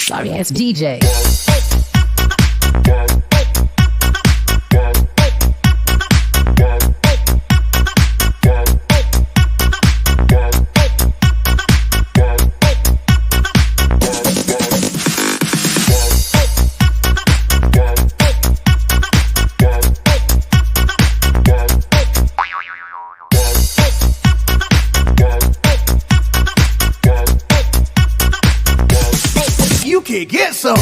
Sorry ass DJ. You can get some.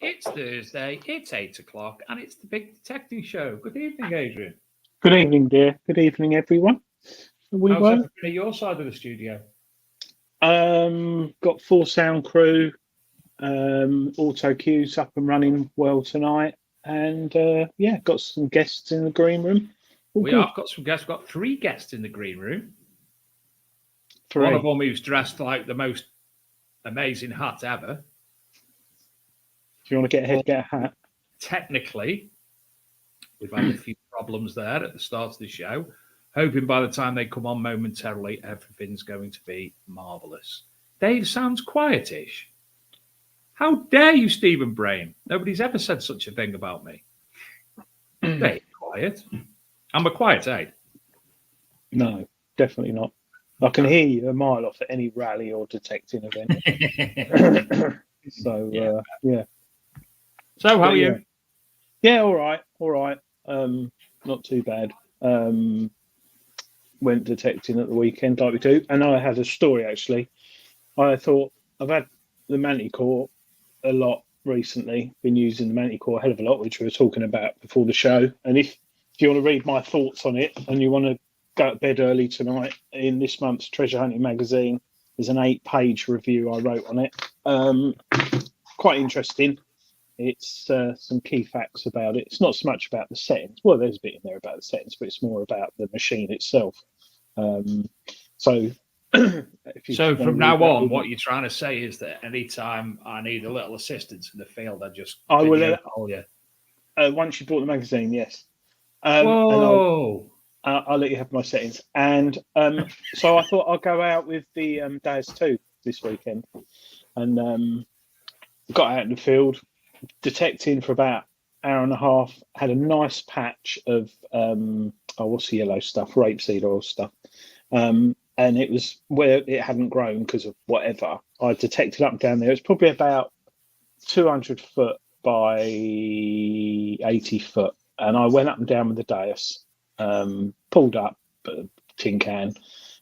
It's Thursday, it's 8 o'clock, and it's the Big Detecting Show. Good evening, Adrian. Good evening, dear. Good evening, everyone. How's everything at your side of the studio? Got full sound crew, auto cues up and running well tonight. and got some guests in the green room. All good. I've got some guests. We've got 3 guests in the green room. 3. One of them who's dressed like the most amazing hat ever. If you want to get ahead, get a hat. Technically, we've had a few problems there at the start of the show. Hoping by the time they come on momentarily, everything's going to be marvellous. Dave sounds quietish. How dare you, Stephen Brain? Nobody's ever said such a thing about me. Dave, quiet. I'm a quiet aid. No, definitely not. I can hear you a mile off at any rally or detecting event. So, yeah. So, how are you? Yeah, all right. Not too bad. Went detecting at the weekend like we do, and I had a story actually. I thought I've had the Manticore a lot recently, been using the Manticore a hell of a lot, which we were talking about before the show. And if you want to read my thoughts on it and you want to go to bed early tonight, in this month's Treasure Hunting magazine, there's an 8-page review I wrote on it. Quite interesting. It's some key facts about it. It's not so much about the settings. Well, there's a bit in there about the settings, but it's more about the machine itself. So from now on, what you're trying to say is that anytime I need a little assistance in the field, I will call you. Once you bought the magazine, yes. Whoa! And I'll let you have my settings. And so I thought I'll go out with the DAS 2 this weekend, and got out in the field, detecting for about an hour and a half. Had a nice patch of what's the yellow stuff? Rapeseed oil stuff. And it was where it hadn't grown because of whatever. I detected up and down there. It's probably about 200 foot by 80 foot. And I went up and down with the dais, pulled up a tin can,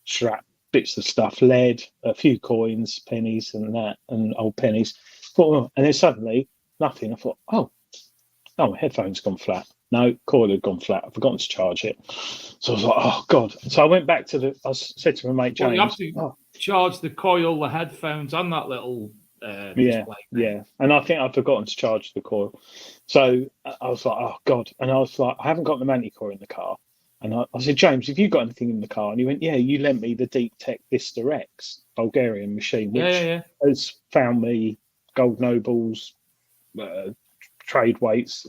strapped bits of stuff, lead, a few coins, pennies and that, and old pennies. And then suddenly, nothing. I thought, oh, my headphone's gone flat. No, coil had gone flat. I've forgotten to charge it. So I was like, oh, God. So I went back to I said to my mate, James. Well, you have to charge the coil, the headphones, and that little display. Yeah. And I think I'd forgotten to charge the coil. So I was like, oh, God. And I was like, I haven't got the Manticore in the car. And I said, James, have you got anything in the car? And he went, yeah, you lent me the Deep Tech Vista X Bulgarian machine, which has found me gold nobles, trade weights,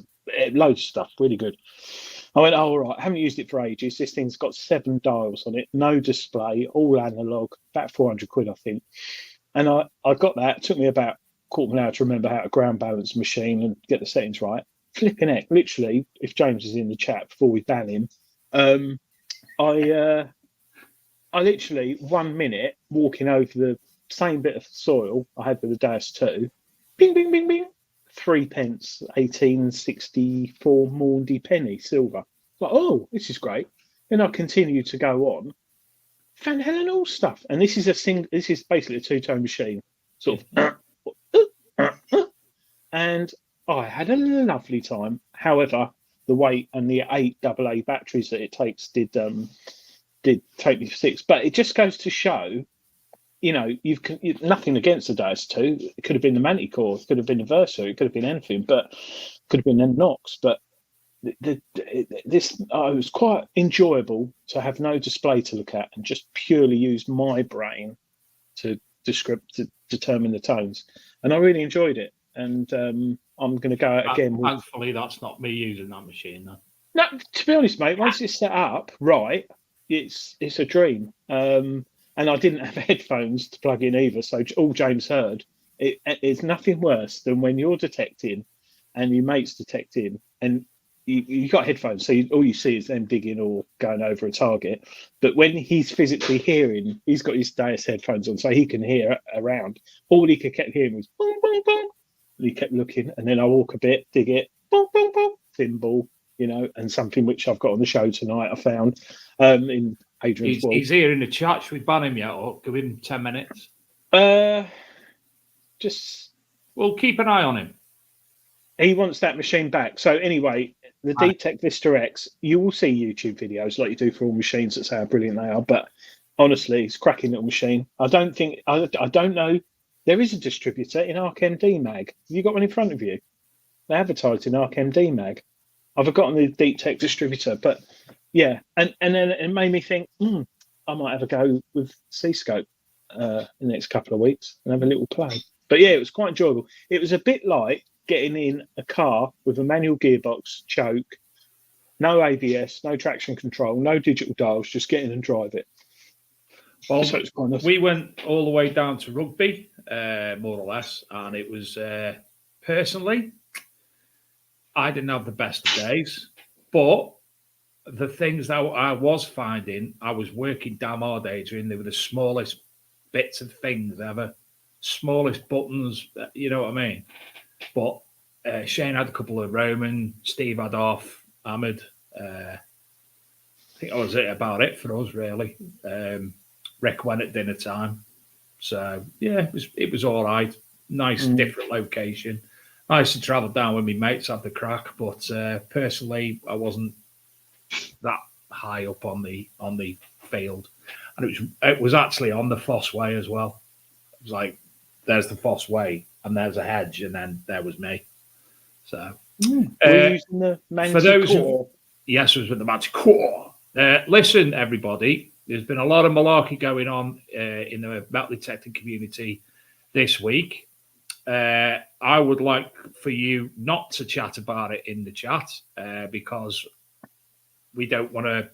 loads of stuff, really good. I went, oh, all right, I haven't used it for ages. This thing's got 7 dials on it, no display, all analog, about 400 quid, I think. And I got that. It took me about a quarter of an hour to remember how to ground balance the machine and get the settings right. Flipping heck, literally, if James is in the chat before we ban him, I literally 1 minute walking over the same bit of soil I had with the DAS 2, bing, bing, bing, bing, 3 pence, 1864 Maundy penny silver. Like, oh, this is great. Then I continue to go on. Van Halen all stuff, and this is This is basically a 2-tone machine, sort of. And I had a lovely time. However, the weight and the 8 AA batteries that it takes did take me for 6. But it just goes to show, you've nothing against the DAS 2. It could have been the Manticore, it could have been the Versa, it could have been anything, but could have been the Nox. But it was quite enjoyable to have no display to look at and just purely use my brain to determine the tones, and I really enjoyed it. And I'm going to go out again. Thankfully, that's not me using that machine. Though. No, to be honest, mate, once it's set up right, it's a dream. And I didn't have headphones to plug in either, so all James heard. It's nothing worse than when you're detecting and your mate's detecting, and you got headphones, so all you see is them digging or going over a target. But when he's physically hearing, he's got his DAS headphones on, so he can hear around. All he kept hearing was boom, boom, boom. And he kept looking, and then I walk a bit, dig it, boom, boom, boom, thimble, and something which I've got on the show tonight. I found in Adrian's world. He's here in the chat. Should we ban him yet, or give him 10 minutes? We'll keep an eye on him. He wants that machine back. So anyway, the Deep Tech Vista X, you will see YouTube videos like you do for all machines that say how brilliant they are. But honestly, it's a cracking little machine. I don't know. There is a distributor in ArcMD Mag. Have you got one in front of you? They advertised in Arc MD Mag. I've forgotten the Deep Tech distributor, but yeah, and then it made me think, I might have a go with C-Scope in the next couple of weeks and have a little play. But yeah, it was quite enjoyable. It was a bit like getting in a car with a manual gearbox, choke, no ABS, no traction control, no digital dials, just get in and drive it. Well, So it's kind of... we went all the way down to Rugby, more or less, and it was, personally, I didn't have the best of days, but the things that I was finding, I was working damn hard, Adrian. They were the smallest bits of things ever, smallest buttons, you know what I mean? But Shane had a couple of Roman, Steve had off, Ahmed. I think that was about it for us, really. Rick went at dinner time. So, yeah, it was all right. Nice, different location. Nice to travel down with my mates, have the crack. But personally, I wasn't that high up on the field. And it was actually on the Foss Way as well. It was like, there's the Foss Way, and there's a hedge, and then there was me. So, Were you using the for those Manticore? yes, it was with the Manticore. Listen, everybody, there's been a lot of malarkey going on in the metal detecting community this week. I would like for you not to chat about it in the chat because we don't want to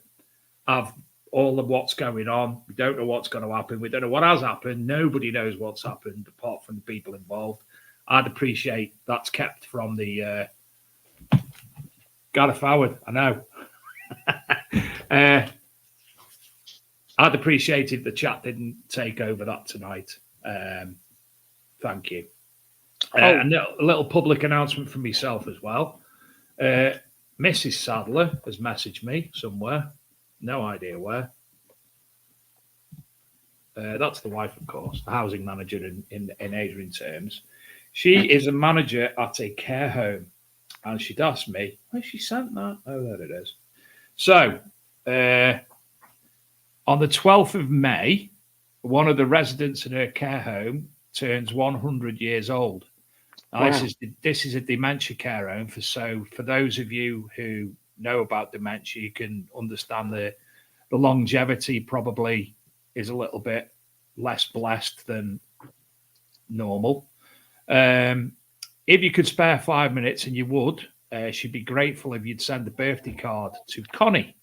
have all of what's going on. We don't know what's going to happen. We don't know what has happened. Nobody knows what's happened apart from the people involved. I'd appreciate that's kept from the Gareth Howard. I know. I'd appreciate if the chat didn't take over that tonight. Thank you. And a little public announcement from myself as well. Mrs. Sadler has messaged me somewhere. No idea where. That's the wife, of course, the housing manager in Adrian terms. She is a manager at a care home. And she'd asked me, where she sent that? Oh, there it is. So, on the 12th of May, one of the residents in her care home turns 100 years old. Now, wow. This is a dementia care home. For those of you who know about dementia, you can understand the longevity probably is a little bit less blessed than normal. If you could spare 5 minutes, and you would, she'd be grateful if you'd send a birthday card to Connie.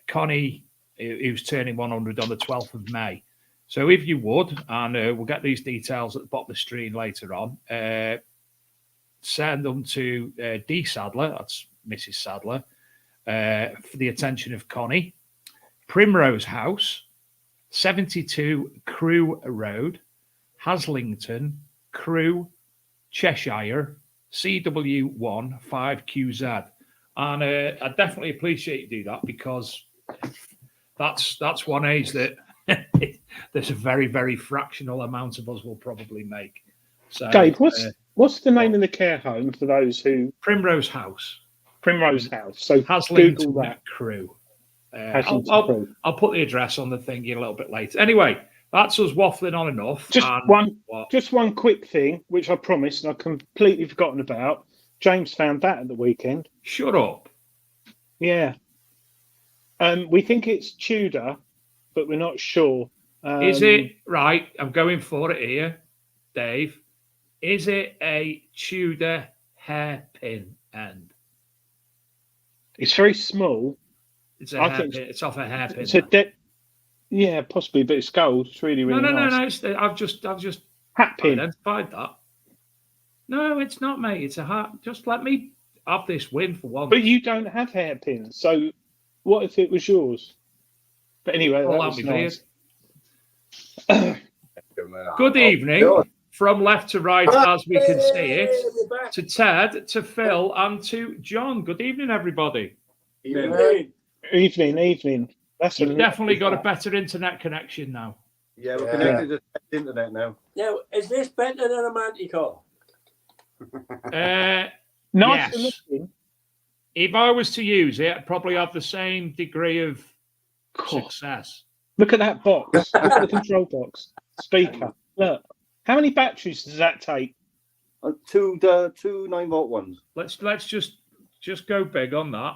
Connie, who's turning 100 on the 12th of May. So if you would, and we'll get these details at the bottom of the screen later on, send them to D. Sadler, that's Mrs. Sadler, for the attention of Connie. Primrose House, 72 Crewe Road, Haslington, Crewe, Cheshire, CW1 5QZ. And I definitely appreciate you do that, because that's one age that there's a very, very fractional amount of us will probably make. So, Dave, what's the name of the care home for those who... Primrose House. Primrose House. So Haslington Google that. Crewe. Crewe. I'll put the address on the thing a little bit later. Anyway, that's us waffling on enough. Just one quick thing, which I promised and I've completely forgotten about. James found that at the weekend. Shut up. Yeah. We think it's Tudor, but we're not sure. Is it right? I'm going for it here, Dave. Is it a Tudor hairpin end? It's very small. It's a hairpin. It's off a hairpin. It's yeah, possibly, but it's gold. It's really, really nice. No. I've just hat pin. Identified that. No, it's not, mate. It's a hat. Just let me have this win for once. But you don't have hairpins, so what if it was yours? But anyway, that was nice. Good evening from left to right, as we can see it, to Ted, to Phil, and to John. Good evening, everybody. Evening. You've definitely got a better internet connection now. Yeah, we're connected to the internet now. Now, is this better than a Manticore? Nice yes. looking. If I was to use it, I'd probably have the same degree of success. Look at that box. Look at the control box. Speaker. Look. How many batteries does that take? Two 9-volt ones. Let's just go big on that.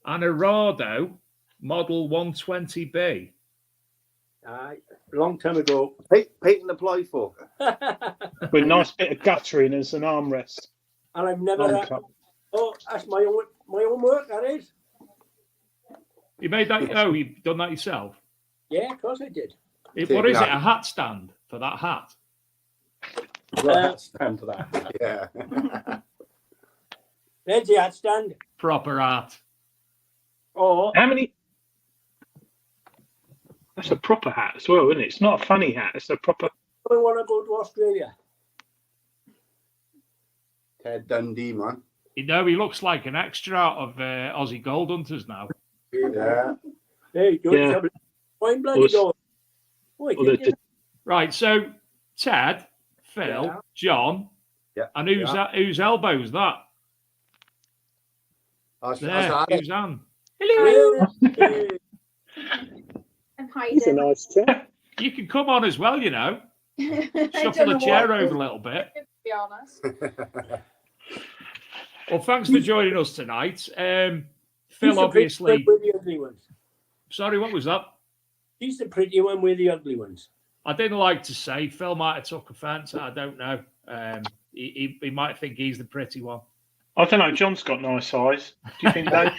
And a Rado model 120B. Aye, long time ago. Patent apply for. With a nice bit of guttering as an armrest. And I've never. Oh, that's my own work. That is. You made that? Oh, you've done that yourself? Yeah, of course I did. What is it? A hat stand for that hat? Hat stand for that. Yeah. There's the hat stand. Proper hat. Oh, How many? That's a proper hat as well, isn't it? It's not a funny hat. It's a proper. I want to go to Australia. Ted Dundee, man. You know, he looks like an extra out of Aussie Gold Hunters now. Yeah. Hey, don't Yeah. Fine bloody go. Right, so Ted, Phil, Yeah. John, Yeah. and whose elbow's that? There, who's Anne? Hello. I'm He's a hiding. nice chap. You can come on as well, you know. I Shuffle don't know the chair what over a little bit. to be honest. Well, thanks for joining us tonight. Phil, He's the pretty obviously. one with the ugly ones. Sorry, what was that? He's the pretty one with the ugly ones. I didn't like to say. Phil might have took offence. I don't know. He might think he's the pretty one. I don't know. John's got nice eyes. Do you think Dave?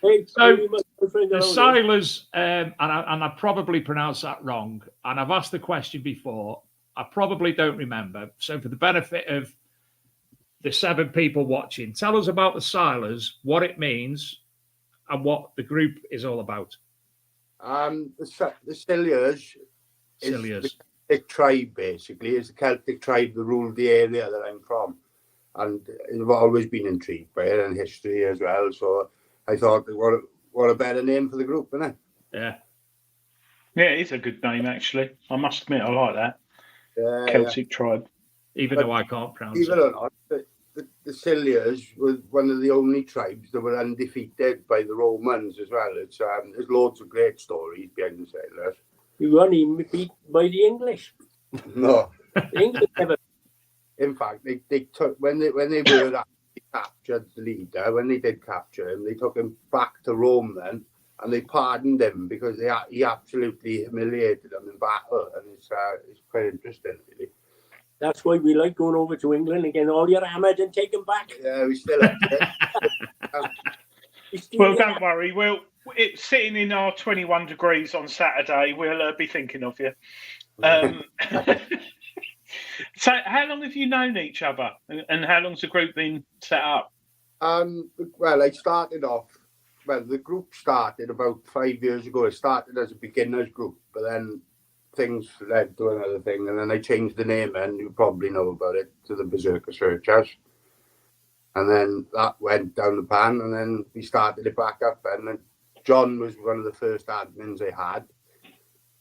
Hey, So, my friend The Alonso. Silures, and I probably pronounced that wrong, and I've asked the question before. I probably don't remember. So for the benefit of the 7 people watching, tell us about the Silures, what it means, and what the group is all about. The Silures is Silures. the Celtic tribe, basically. It's the Celtic tribe that ruled the area that I'm from. And I've always been intrigued by it and history as well. So I thought, what a better name for the group, isn't it? Yeah. Yeah, it is a good name, actually. I must admit, I like that. Celtic tribe. Even though I can't pronounce Even it. or not, the Silures were one of the only tribes that were undefeated by the Romans as well. There's loads of great stories behind the Silures. You were only beat by the English. No, The English never. in fact, they took when they were actually captured the leader. When they did capture him, they took him back to Rome then, and they pardoned him because he absolutely humiliated them in battle, and it's quite interesting, really. That's why we like going over to England and getting all your hammered and take them back. Yeah, we still have to. Well, don't worry. It's sitting in our 21 degrees on Saturday. We'll be thinking of you. So, how long have you known each other, and how long's the group been set up? Well, I started off. Well, the group started about 5 years ago. It started as a beginners group, but then things led to another thing, and then I changed the name, and you probably know about it, to the Berserker Searchers. And then that went down the pan, and then we started it back up. And then John was one of the first admins I had,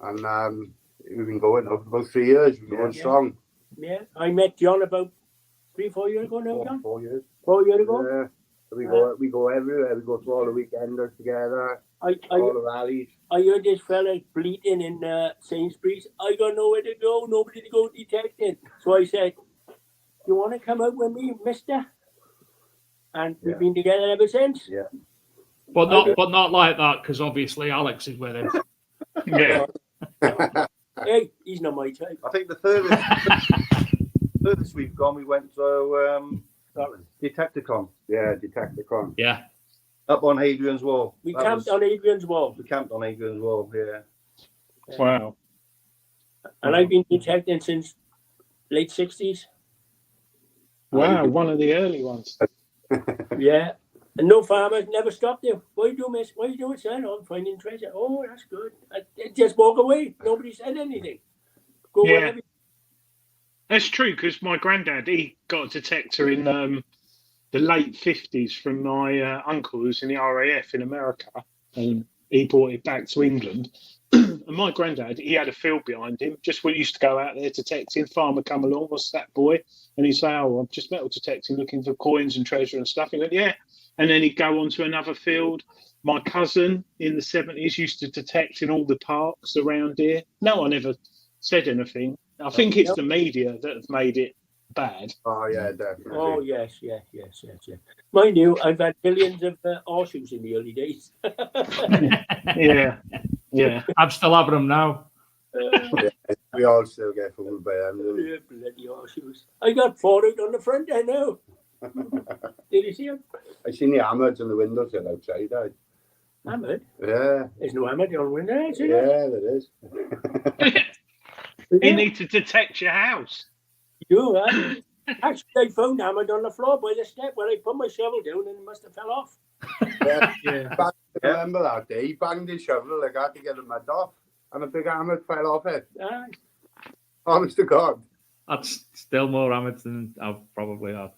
and we've been going for about 3 years. We've been going strong. Yeah, I met John about 3-4 years ago now, John. 4 years. 4 years ago. Yeah. So we go everywhere. We go to all the weekenders together, all the rallies. I heard this fella bleating in Sainsbury's. I got nowhere to go, nobody to go detecting. So I said, "You want to come out with me, mister?" And we've been together ever since. Yeah. But not like that, because obviously Alex is with him. Yeah. Hey, he's not my type. I think the furthest we've gone, we went to Detecticon. Yeah, Detecticon. Yeah. Up on Adrian's Wall. We camped on Adrian's Wall. We camped on Adrian's Wall, yeah. Wow. And I've been detecting since late 60s. Wow, one of the early ones. Yeah. And no farmers never stopped you. What you do, miss? What you doing, son? Oh, I'm finding treasure. Oh, that's good. I just walk away. Nobody said anything. Go wherever. That's true, because my granddad, he got a detector in the late 50s from my uncle who's in the RAF in America, and he brought it back to England. And my granddad, he had a field behind him, just we used to go out there detecting. Farmer come along, what's that, boy? And he'd say, oh, I'm just metal detecting, looking for coins and treasure and stuff. He went, yeah. And then he'd go on to another field. My cousin in the 70s used to detect in all the parks around here. No one ever said anything. I think it's the media that have made it bad. Oh yeah, definitely. Oh yes. Mind you, I've had billions of horseshoes in the early days. Yeah. I'm still having them now. We all still get fooled by them. don't we? Yeah, bloody horseshoes. I got 4 out on the front end now. Did you see them? I seen the hammers on the windows here outside. Hammered? Yeah, There's no hammered on window, is there? yeah, there is. You need to detect your house. You, actually, I found hammered on the floor by the step where I put my shovel down and it must have fell off. Yeah. I remember that day. He banged his shovel. I had to get the mud off, and a big hammer fell off it. Aye. Honest to God. That's still more hammered than I've probably had.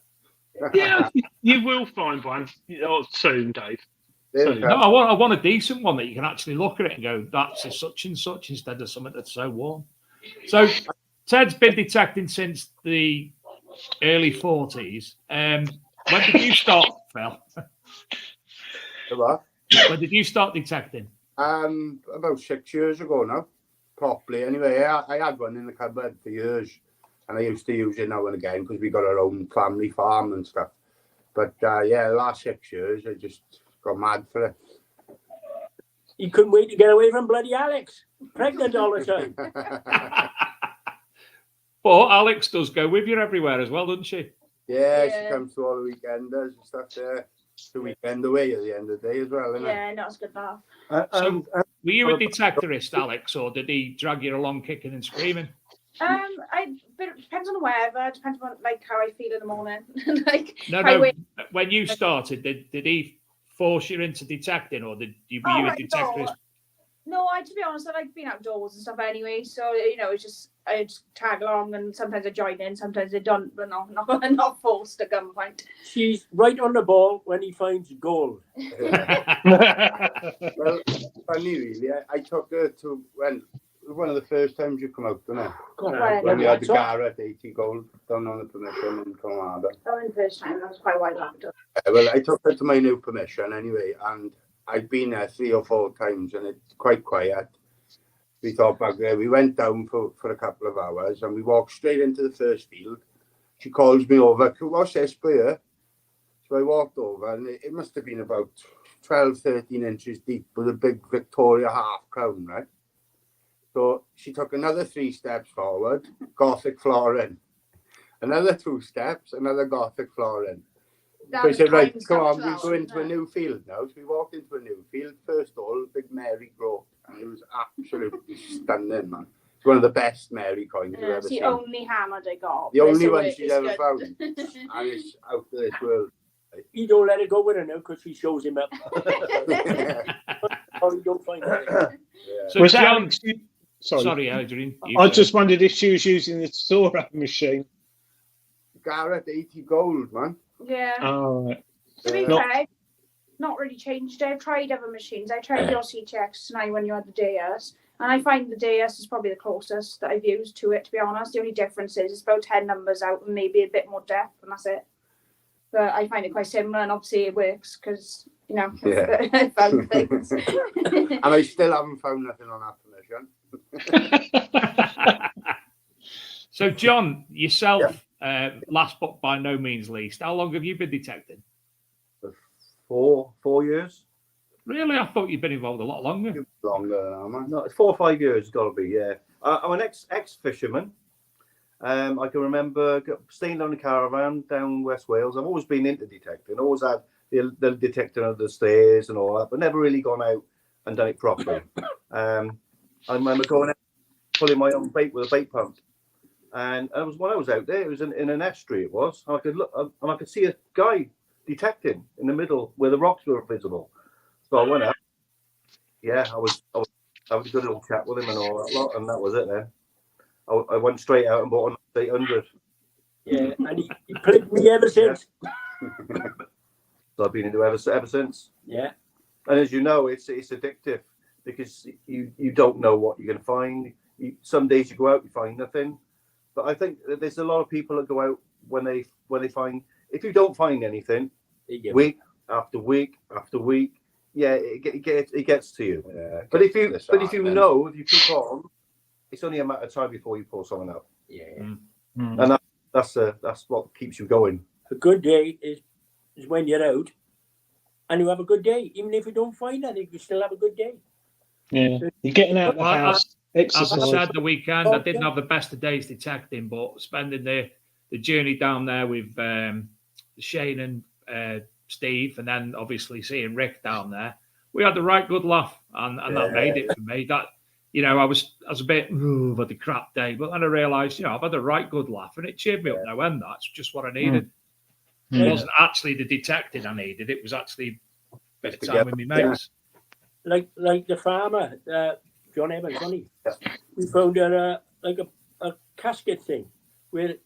Yeah, you will find one soon, Dave. There's No, I want a decent one that you can actually look at it and go, that's a such and such, instead of something that's so warm. So Ted's been detecting since the early 40s. When did you start, Phil? What? When did you start detecting? About 6 years ago now, properly. Anyway, I had one in the cupboard for years, and I used to use it now and again because we got our own family farm and stuff. But yeah, the last 6 years, I just got mad for it. You couldn't wait to get away from bloody Alex. Pregnant all the time. But Alex does go with you everywhere as well, doesn't she? Yeah, Yeah. she comes to all the weekenders and stuff there. It's the weekend away at the end of the day as well, isn't it? Yeah, not as good enough. So, were you a detectorist, Alex, or did he drag you along kicking and screaming? But it depends on the weather. Depends on like how I feel in the morning. like No, if I no. wake- When you started, did he force you into detecting, or were you a right, detectorist? No, to be honest, I like being outdoors and stuff anyway. So it's just I just tag along, and sometimes I join in, sometimes I don't. But no, not forced at gunpoint. She's right on the ball when he finds gold. Well, funny really. I took her to one of the first times you come out, didn't it? Right. When we had the So- Garrett 80 gold down on the permission in Colorado. That was the first time. That was quite a while after. Well, I took her to my new permission anyway, and I'd been there 3 or 4 times, and it's quite quiet. We thought back there. We went down for a couple of hours, and we walked straight into the first field. She calls me over. What's this for you? So I walked over, and it must have been about 12, 13 inches deep with a big Victoria half crown, right? So she took another 3 steps forward, Gothic flooring. Another 2 steps, another Gothic flooring. That So I was said, right, kind of come on, stuff we go to into a new field now. So we walked into a new field. First hole, big Mary growth. And it was absolutely stunning, man. It's one of the best Mary coins I've Yeah, ever it's the seen. only hammer they got. The but only it's one work, she's it's ever good. found. And it's out of this world. He don't let her go with her now because she shows him up. Or he don't find her. Yeah. So Was John, Alex? Sorry. sorry, Adrian. you I go. just wondered if she was using the Sora machine. Garrett 80 gold, man. Yeah. Oh, right. To be No. fair, not really changed. I've tried other machines. I tried your CTX tonight when you had the DS, and I find the DS is probably the closest that I've used to it. To be honest, the only difference is it's about 10 numbers out and maybe a bit more depth, and that's it. But I find it quite similar, and obviously it works because Yeah. I found things. And I still haven't found nothing on that permission. So, John, yourself, last but by no means least, how long have you been detecting? 4 years. Really? I thought you'd been involved a lot longer. Longer now, man. No, it's 4 or 5 years. It's got to be. Yeah, I'm an ex fisherman. I can remember staying on the caravan down West Wales. I've always been into detecting. Always had the detector under the stairs and all that, but never really gone out and done it properly. I remember going out, pulling my own bait with a bait pump, and it was when I was out there. It was in an estuary. It was. And I could look, and I could see a guy detecting in the middle where the rocks were visible. So I went out. Yeah, I was having a good little chat with him and all that lot, and that was it then. I went straight out and bought an 800. Yeah, and he played me ever since. So I've been into ever since. Yeah. And as you know, it's addictive because you don't know what you're going to find. Some days you go out, you find nothing. But I think that there's a lot of people that go out when they find, if you don't find anything, week after week after week, yeah, it gets to you. Yeah, But if you disheartening. know, if you keep on, it's only a matter of time before you pull someone out. Yeah. And that's what keeps you going. A good day is when you're out and you have a good day. Even if you don't find anything, you still have a good day. Yeah, you're getting out of the Well, house, As I exercise. said the weekend, I didn't have the best of days detecting, but spending the journey down there with Shane and Steve, and then obviously seeing Rick down there, we had the right good laugh, and that made it for me. That, you know, I was a bit of a crap day, but then I realised, you know, I've had a right good laugh, and it cheered me up no end. That's just what I needed. It wasn't actually the detecting I needed; it was actually a bit of time with my mates. Like the farmer, John Evans, wasn't he? We found a casket thing with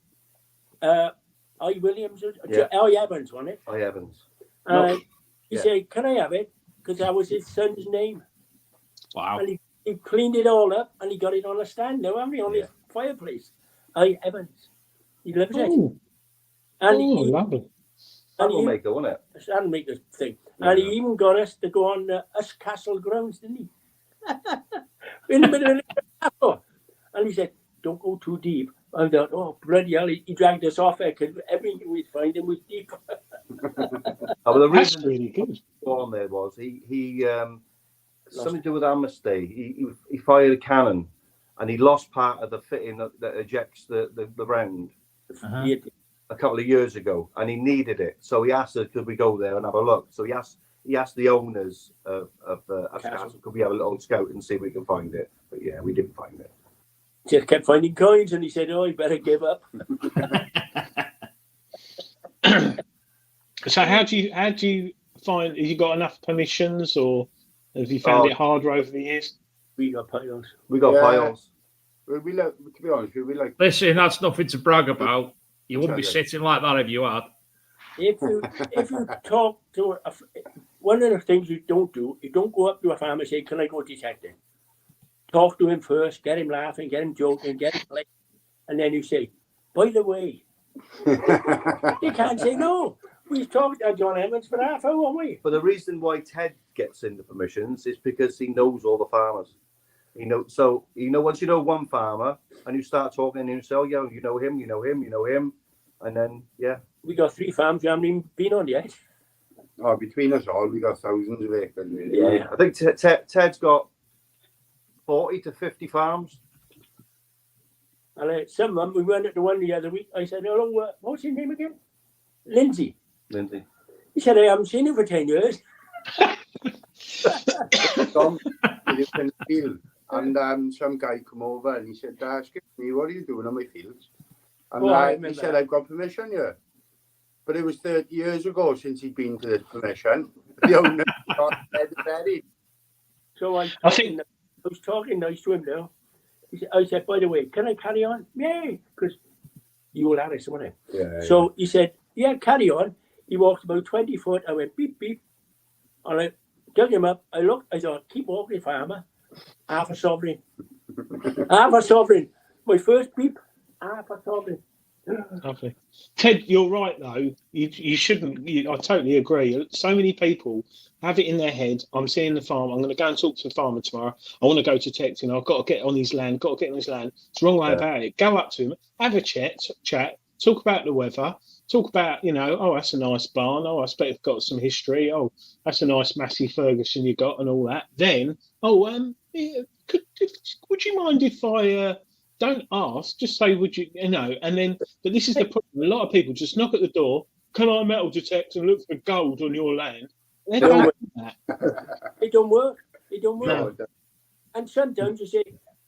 I. Williams, I. Evans, wasn't it? I Evans. He said, "Can I have it?" Because that was his son's name. Wow. And he cleaned it all up and he got it on a stand now, haven't he, on his fireplace. I. Evans. He loves it. And Lovely. Sandmaker, wasn't it? Sandmaker thing. And he even got us to go on Us Castle grounds, didn't he? In the middle of the castle. And he said, "Don't go too deep." I thought, oh, bloody hell, he dragged us off there because everything we'd find him was deep. But the That's reason really good. on there was he something to do with amnesty. He fired a cannon and he lost part of the fitting that ejects the round a couple of years ago, and he needed it. So he asked us, could we go there and have a look? So he asked the owners of Castle, could we have a little scout and see if we can find it? But yeah, we didn't find it. Just kept finding coins, and he said, "Oh, you better give up." So how do you find? Have you got enough permissions, or have you found it harder over the years? We got piles. We got piles. We like, to be honest, we like. Listen, that's nothing to brag about. You wouldn't be sitting like that if you had. If you talk to one of the things you don't do, you don't go up to a farmer and say, "Can I go detecting?" Talk to him first, get him laughing, get him joking, get him playing, and then you say, "By the way," you can't say no. We talked to John Evans for half hour, haven't we? But the reason why Ted gets in the permissions is because he knows all the farmers. Once you know one farmer and you start talking and you say, "Oh, yeah, you know him," and then we got 3 farms you haven't even been on yet. Oh, between us all, we got thousands of acres. Really. Yeah, I think Ted's got 40 to 50 farms. And some of them, we went to one the other week. I said, "Hello, what's his name again?" Lindsay. He said, "I haven't seen him for 10 years." Tom, in the field, and some guy come over and he said, "Excuse me, what are you doing on my fields?" And he said, "I've got permission here." But it was 30 years ago since he'd been to this permission. The owner got buried. So I was talking nice to him now. I said, "By the way, can I carry on?" "Yeah," because you will have it, wasn't it? Yeah. So he said, "Yeah, carry on." He walked about 20 foot. I went beep, beep. And I dug him up. I looked, I thought, keep walking, farmer. Half a sovereign. Half a sovereign. My first beep, half a sovereign. Lovely. Ted, you're right though. You shouldn't. I totally agree. So many people have it in their head. I'm seeing the farm. I'm going to go and talk to the farmer tomorrow. I want to go detecting. I've got to get on his land. It's the wrong way about it. Go up to him, have a chat. Talk about the weather. Talk about, oh, that's a nice barn. Oh, I expect it's got some history. Oh, that's a nice Massey Ferguson you got and all that. Then, would you mind if I don't ask? Just say, would you, and then, but this is the problem. A lot of people just knock at the door. Can I metal detect and look for gold on your land? They don't do that. It don't work. No. And sometimes you say,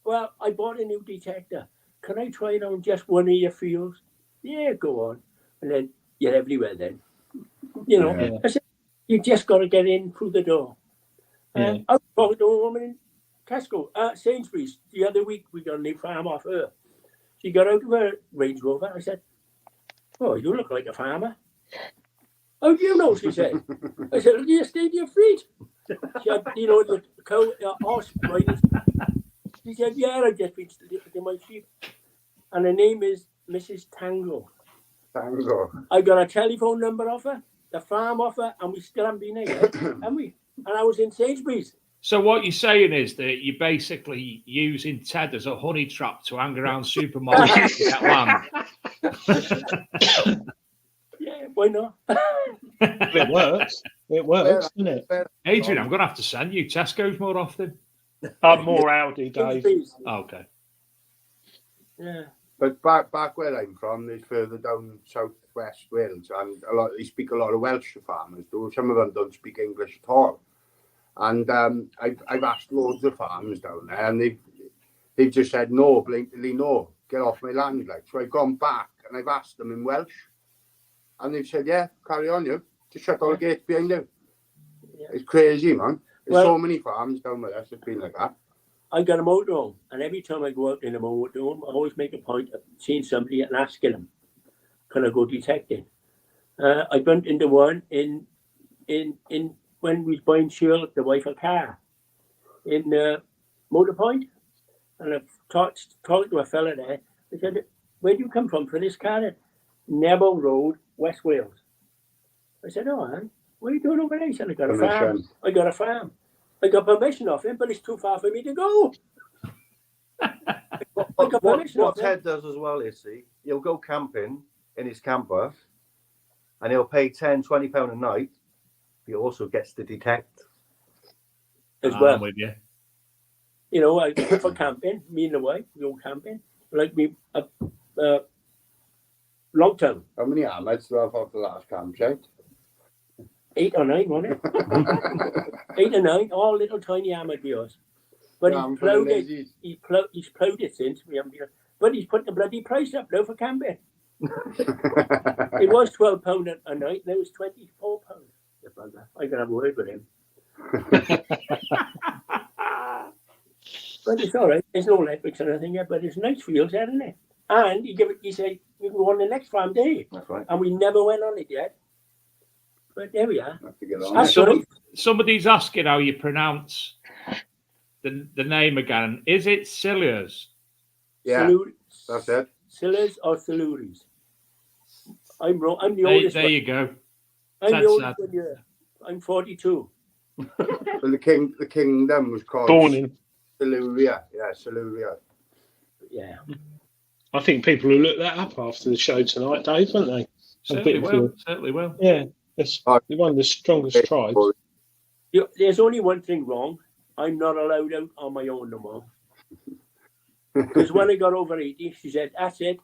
"Well, I bought a new detector. Can I try it on just one of your fields?" "Yeah, go on." And then you're everywhere then. I said, you just got to get in through the door. I was talking to a woman in Tesco, Sainsbury's, the other week. We got a new farm off her. She got out of her Range Rover. I said, "Oh, you look like a farmer." "How do you know?" she said. I said, "Do you stay to your feet?" She had, the cow, horse riding. She said, "Yeah, I've just been to my sheep." And her name is Mrs. Tango. I got a telephone number off her, the farm off her, and we still haven't been there yet, haven't we? And I was in Sainsbury's. So what you're saying is that you're basically using Ted as a honey trap to hang around supermarkets to get land. Yeah, why not? It works. It works, doesn't it? Adrian, I'm going to have to send you Tesco's more often. More Aldi, Dave. Oh, okay. Yeah. But back where I'm from, is further down southwest Wales, and they speak a lot of Welsh farmers. Though some of them don't speak English at all. And I've asked loads of farmers down there, and they've just said no, blatantly no, get off my land. Like, so I've gone back and I've asked them in Welsh, and they've said, yeah, carry on, you just shut all the gates behind you. Yeah. It's crazy, man. There's so many farms down with us that's been like that. I got a motorhome, and every time I go out in a motorhome, I always make a point of seeing somebody and asking them, can I go detecting? I bumped into one in when we was buying Shirley, the wife, a car in Motorpoint, and I talked to a fella there. I said, where do you come from for this car? Nebo Road, West Wales. I said, oh, man, what are you doing over there? He said, I got a farm. I got a farm. I got permission off him, but it's too far for me to go. What Ted does as well is, he'll go camping in his camper and he'll pay £10-20 a night. He also gets to detect. As well. I'm with you. You know, I go for camping, me and the wife, we go camping. Like me, long term. How many armors do you have off the last campsite? 8 or 9, wasn't it? 8 or 9, all little tiny armoured beers. But he's ploughed it. He's ploughed it since we haven't been. But he's put the bloody price up now for camping. It was £12 a night. Now it's £24. I can have a word with him. But it's all right. There's no electrics or anything yet. But it's nice fields there, isn't it? And he said you can go on the next farm day. That's right. And we never went on it yet. But there we are. Somebody's asking how you pronounce the name again. Is it Silures? Yeah, that's it. Silures or Silures? I'm wrong. I'm the oldest. There you go. I'm the oldest one here. I'm 42. Well, the kingdom was called Siluria. Yeah, Siluria. Yeah. I think people will look that up after the show tonight, Dave, won't they? Certainly will. Yeah. It's one of the strongest tribes. There's only one thing wrong. I'm not allowed out on my own no more. Because when I got over 80, she said, that's it.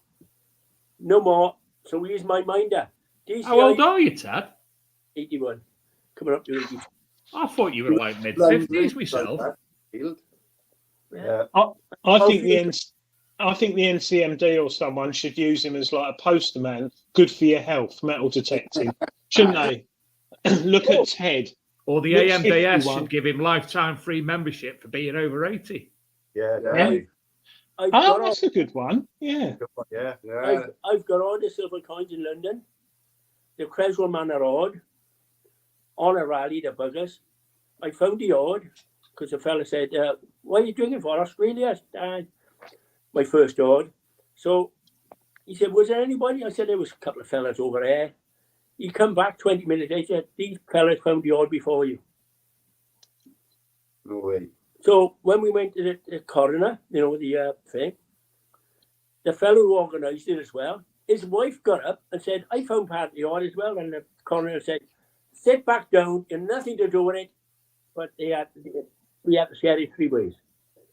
No more. So here's my minder. How old are you, Ted? 81. Coming up to 82. I thought you were like mid-50s myself. Yeah. I think the NCMD or someone should use him as like a poster man. Good for your health, metal detecting. Shouldn't they? Look at Ted. Or the AMDS should give him lifetime free membership for being over 80. Yeah. That's a good one. Yeah. I've got all the silver coins in London. The Creswell Manor Ord. On a rally, the buggers. I found the Ord because the fella said, what are you doing it for? Australia? My first Ord. So he said, was there anybody? I said, there was a couple of fellas over there. He come back 20 minutes later, these fellas found the Ord before you. No way. So when we went to the coroner, you know, the thing, the fellow who organised it as well, his wife got up and said, I found part of the Ord as well. And the coroner said, sit back down, you have nothing to do with it. But we had to share it 3 ways.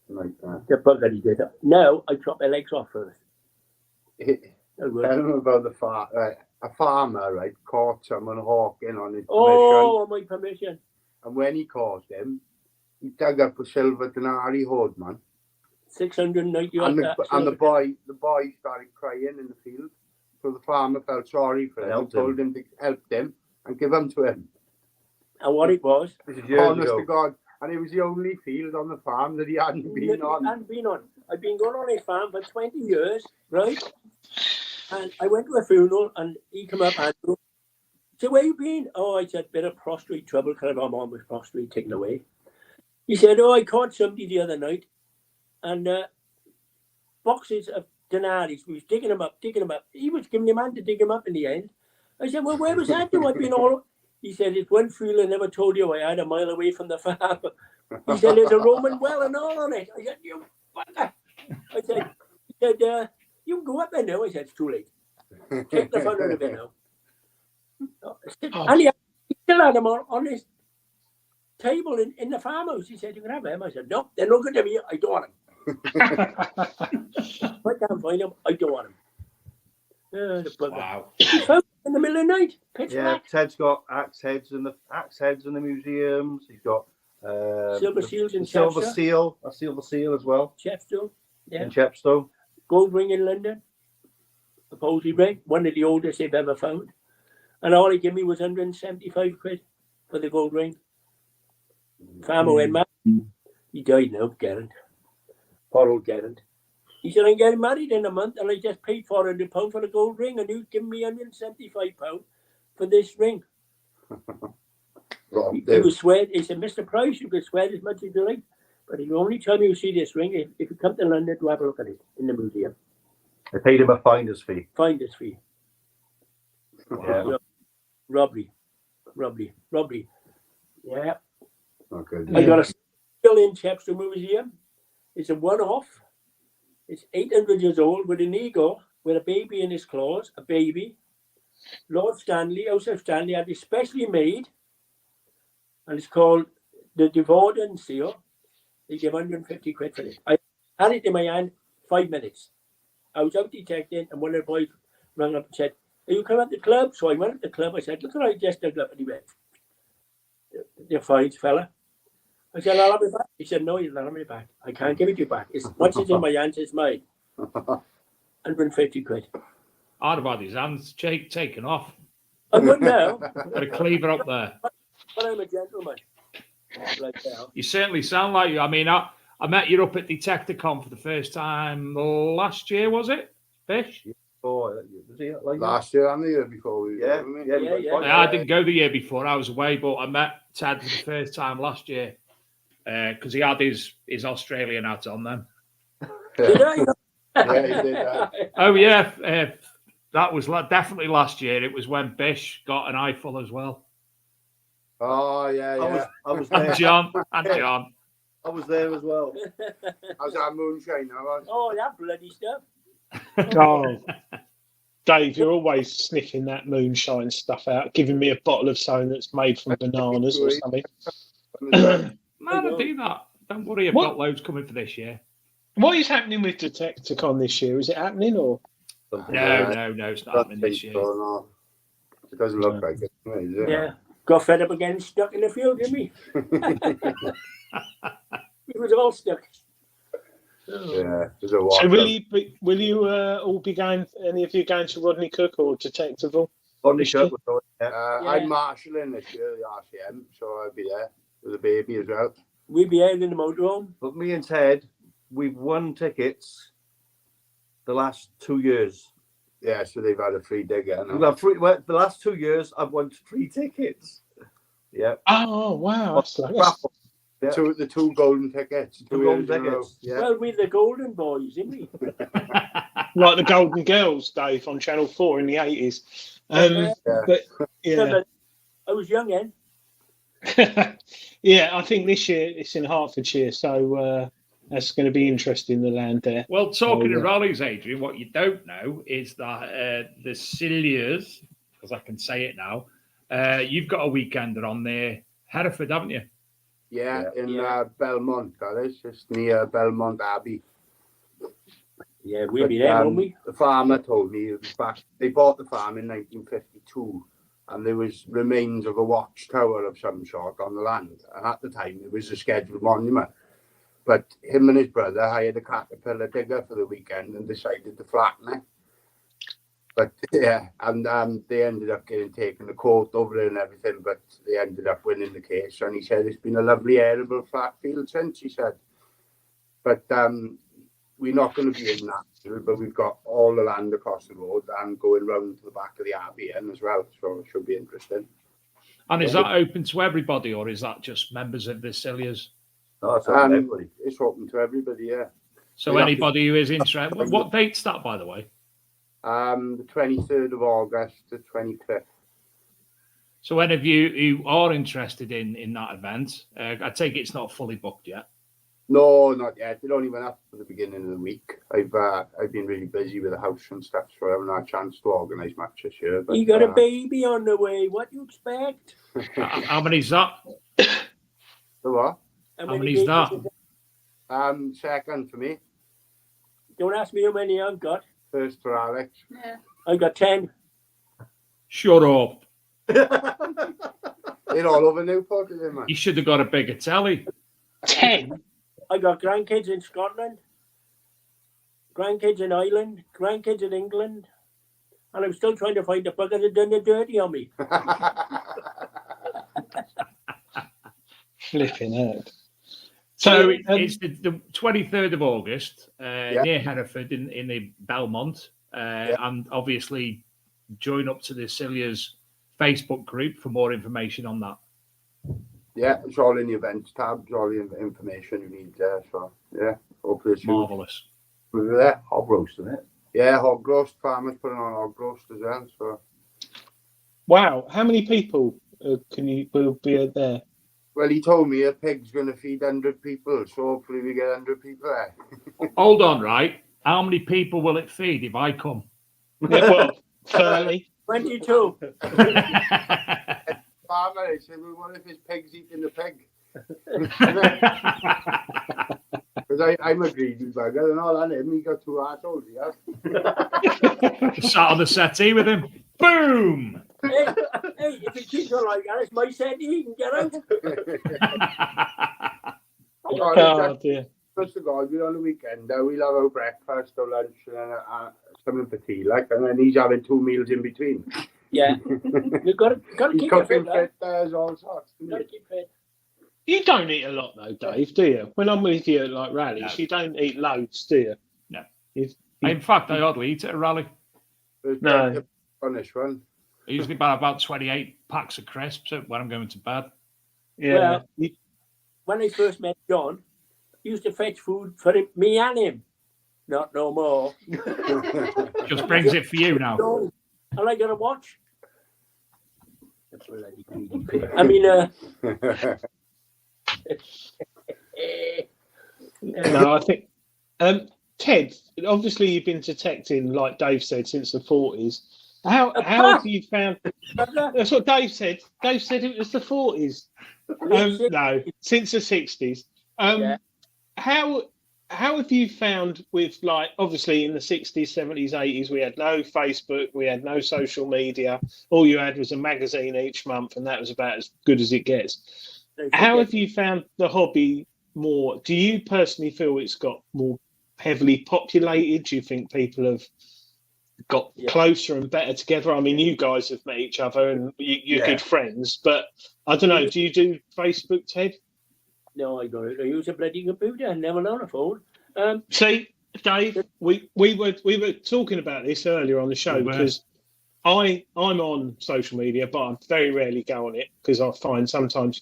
Like that. The bugger he did. Now I chop my legs off first. Tell them about the farm. A farmer, right, caught someone hawking on his permission. Oh, on my permission. And when he caught him, he dug up a silver denari hoard, man. 690. And the boy started crying in the field. So the farmer felt sorry for him and told him to help him and give them to him. And what it was? Honest to God. And it was the only field on the farm that he hadn't been on. I've been going on his farm for 20 years, right? And I went to a funeral and he came up and said, where you been? Oh, I said, bit of prostrate trouble because my mom was prostrate taken away. He said, oh, I caught somebody the other night and boxes of denaries. We was digging them up. He was giving him hand to dig them up in the end. I said, well, where was that? I've been all... He said, it's one field I never told you I had a mile away from the farm. He said, there's a Roman well and all on it. I said, you fucker. He said, you can go up there now. I said, it's too late. Take the fun out of it now. And he still had them on his table in the farmhouse. He said, you can have them. I said, no, they're not good to me. I don't want them. I can't find them. I don't want them. The bugger. Wow. He found them in the middle of the night. Pitch black. Ted's got axe heads in the museums. He's got Silver seals in silver Chepstow. seal, a silver seal as well Chepstow. Yeah. in Chepstow. Gold ring in London. A Polsey ring. One of the oldest they've ever found. And all he gave me was 175 quid for the gold ring. Farmer went mad. He died now, Gerrand. Poor old Gerrand. He said, I'm getting married in a month and I just paid £400 for the gold ring and you've given me £175 for this ring. He was sweat. He said, Mr. Price, you can sweat as much as you like, but the only time you see this ring is if you come to London to have a look at it in the museum. They paid him a finder's fee. Finder's fee. Yeah. Robbery. Yeah. Okay. I got a still in Chepstow Museum. It's a one-off. It's 800 years old with an eagle with a baby in his claws, a baby. Lord Stanley, House of Stanley, had it specially made, and it's called the Devorden Seal. They give 150 quid for it. I had it in my hand 5 minutes. I was out detecting, and one of the boys rang up and said, are you coming at the club? So I went at the club. I said, look what I just dug up. And he went, you're fine, fella. I said, I'll have it back. He said, no, you'll have it back. I can't give it you back. Once it's in my hands, it's mine. 150 quid. I'd have had his hands taken off. I would now. Got a cleaver up there. But I'm a gentleman. Like that. You certainly sound like you. I mean, I met you up at Detecticon for the first time last year, was it, Bish? Was he like Last year and the year before. Yeah. I didn't go the year before. I was away, but I met Ted for the first time last year because he had his Australian hat on then. Did I? Yeah, he did. Oh, yeah. That was definitely last year. It was when Bish got an eyeful as well. Oh, yeah. I was And there. John. I was there as well. How's that moonshine? Oh, that bloody stuff. Oh, Dave, you're always sniffing that moonshine stuff out, giving me a bottle of something that's made from bananas or something. Man, I do that. Don't worry, I've got loads coming for this year. What is happening with Detecticon this year? Is it happening or? No, it's not happening this year. No. It doesn't look like it. Is it? Yeah. Got fed up again, stuck in the field, didn't we? It was all stuck. Yeah. So will you all be going? Any of you going to Rodney Cook or Detectiveville? Rodney Cook was going, I'm marshalling this year, the RCM, so I'll be there with the baby as well. We'll be out in the motorhome. But me and Ted, we've won tickets the last 2 years. Yeah, so they've had a free digger. We've had the last 2 years, I've won 3 tickets. Yeah. Oh wow! Raffle. Yeah. The two golden tickets. Two golden tickets. Yeah. Well, we're the golden boys, isn't we? Like the Golden Girls, Dave, on Channel 4 in the 80s. But yeah. I was young then. Yeah, I think this year it's in Hertfordshire, so that's going to be interesting, the land there. Well, talking of rallies, Adrian, what you don't know is that the Silures, because I can say it now, you've got a weekender on there, Hereford, haven't you? Yeah, in Belmont, that is. Just near Belmont Abbey. Yeah, we'll be there, won't we? The farmer told me it was back. They bought the farm in 1952, and there was remains of a watchtower of some sort on the land. And at the time, it was a scheduled monument. But him and his brother hired a caterpillar digger for the weekend and decided to flatten it. But yeah, and they ended up getting taken to court over it and everything, but they ended up winning the case. And he said it's been a lovely arable flat field since, he said. But we're not going to be in that, but we've got all the land across the road and going round to the back of the Abbey end as well, so it should be interesting. And is that open to everybody, or is that just members of the Silures? No, it's open to everybody. It's open to everybody, yeah. So anybody who is interested. What date's that, by the way? The 23rd of August to 25th. So any of you who are interested in that event, I take it's not fully booked yet. No, not yet. It only went up at the beginning of the week. I've been really busy with the house and stuff, so I haven't had a chance to organise much this year. But, You got a baby on the way. What do you expect? How many's that? The what? How many's that? Second for me. Don't ask me how many I've got. First for Alex. Yeah. I got 10. Shut up. They're all over Newport, isn't it, man? You should have got a bigger telly. 10. I got grandkids in Scotland, grandkids in Ireland, grandkids in England, and I'm still trying to find the bugger that done the dirty on me. Flipping out. So it's the 23rd of August near Hereford in the Belmont. And obviously join up to the Silures Facebook group for more information on that. Yeah, it's all in the events tab. It's all the information you need there. So, yeah, hopefully it's Marvellous. With that. Hog roast, isn't it? Yeah, hog roast. Farmers putting on hog roast as well. So, Wow, how many people will be there? well, he told me a pig's going to feed 100 people, so hopefully we get 100 people there. Hold on, right? How many people will it feed if I come? Yeah, well, 30. 22. Farmer, I said, well, what if his pig's eating the pig? Because I'm a greedy bugger and all, and him, he got 2 assholes, yeah. Sat on the settee with him. Boom! Hey, if it keeps on like that, it's my set. He can get out. Oh, dear. First of all, we're on the weekend, we'll have our breakfast or lunch and something for tea, like, and then he's having 2 meals in between. Yeah. You've got to He's keep cooking fit. fit, there's all sorts. You've got to keep fit. You don't eat a lot, though, Dave, do you? When I'm with you at like rallies, No. you don't eat loads, do you? No. You- In fact, I hardly eat at a rally. No. On this one. I usually buy about 28 packs of crisps when I'm going to bed. Yeah. Well, when I first met John, he used to fetch food for me and him. Not no more. Just brings it for you now. No. And I got a watch. I mean, No, I think Ted, obviously you've been detecting, like Dave said, since the 40s. How have you found? That's what Dave said. Dave said it was the 40s. No, since the 60s. Yeah. How have you found with, like, obviously in the 60s, 70s, 80s, we had no Facebook, we had no social media. All you had was a magazine each month, and that was about as good as it gets. How have you found the hobby more? Do you personally feel it's got more heavily populated? Do you think people have got closer and better together? I mean, you guys have met each other and you're good friends, but I don't know. Do you do Facebook, Ted? No, I don't. I use a bloody computer. I never on a phone. See, Dave, we were talking about this earlier on the show because I'm on social media, but I very rarely go on it because I find sometimes,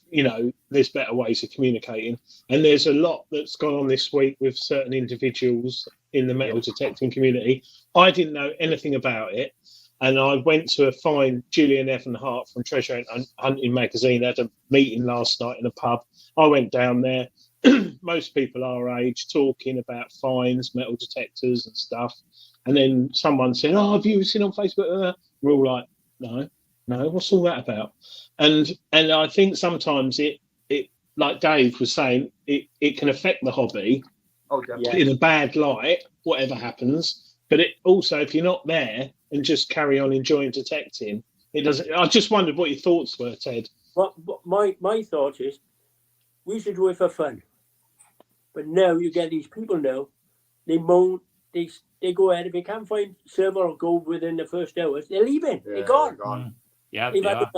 there's better ways of communicating. And there's a lot that's gone on this week with certain individuals in the metal detecting community. I didn't know anything about it. And I went to find Julian Evanhart from Treasure Hunting magazine. Had a meeting last night in a pub. I went down there. Most people our age talking about finds, metal detectors and stuff. And then someone said, "Oh, have you seen on Facebook?" We're all like, "No, what's all that about?" And I think sometimes it like Dave was saying, it can affect the hobby in a bad light, whatever happens. But it also, if you're not there and just carry on enjoying detecting, it doesn't. I just wondered what your thoughts were, Ted. Well, my thought is, we should do it for fun. But now you get these people now, they moan, they go ahead. If they can't find server or gold within the first hours, they're leaving. Yeah, they're gone. they're gone. Yeah, They've they had are.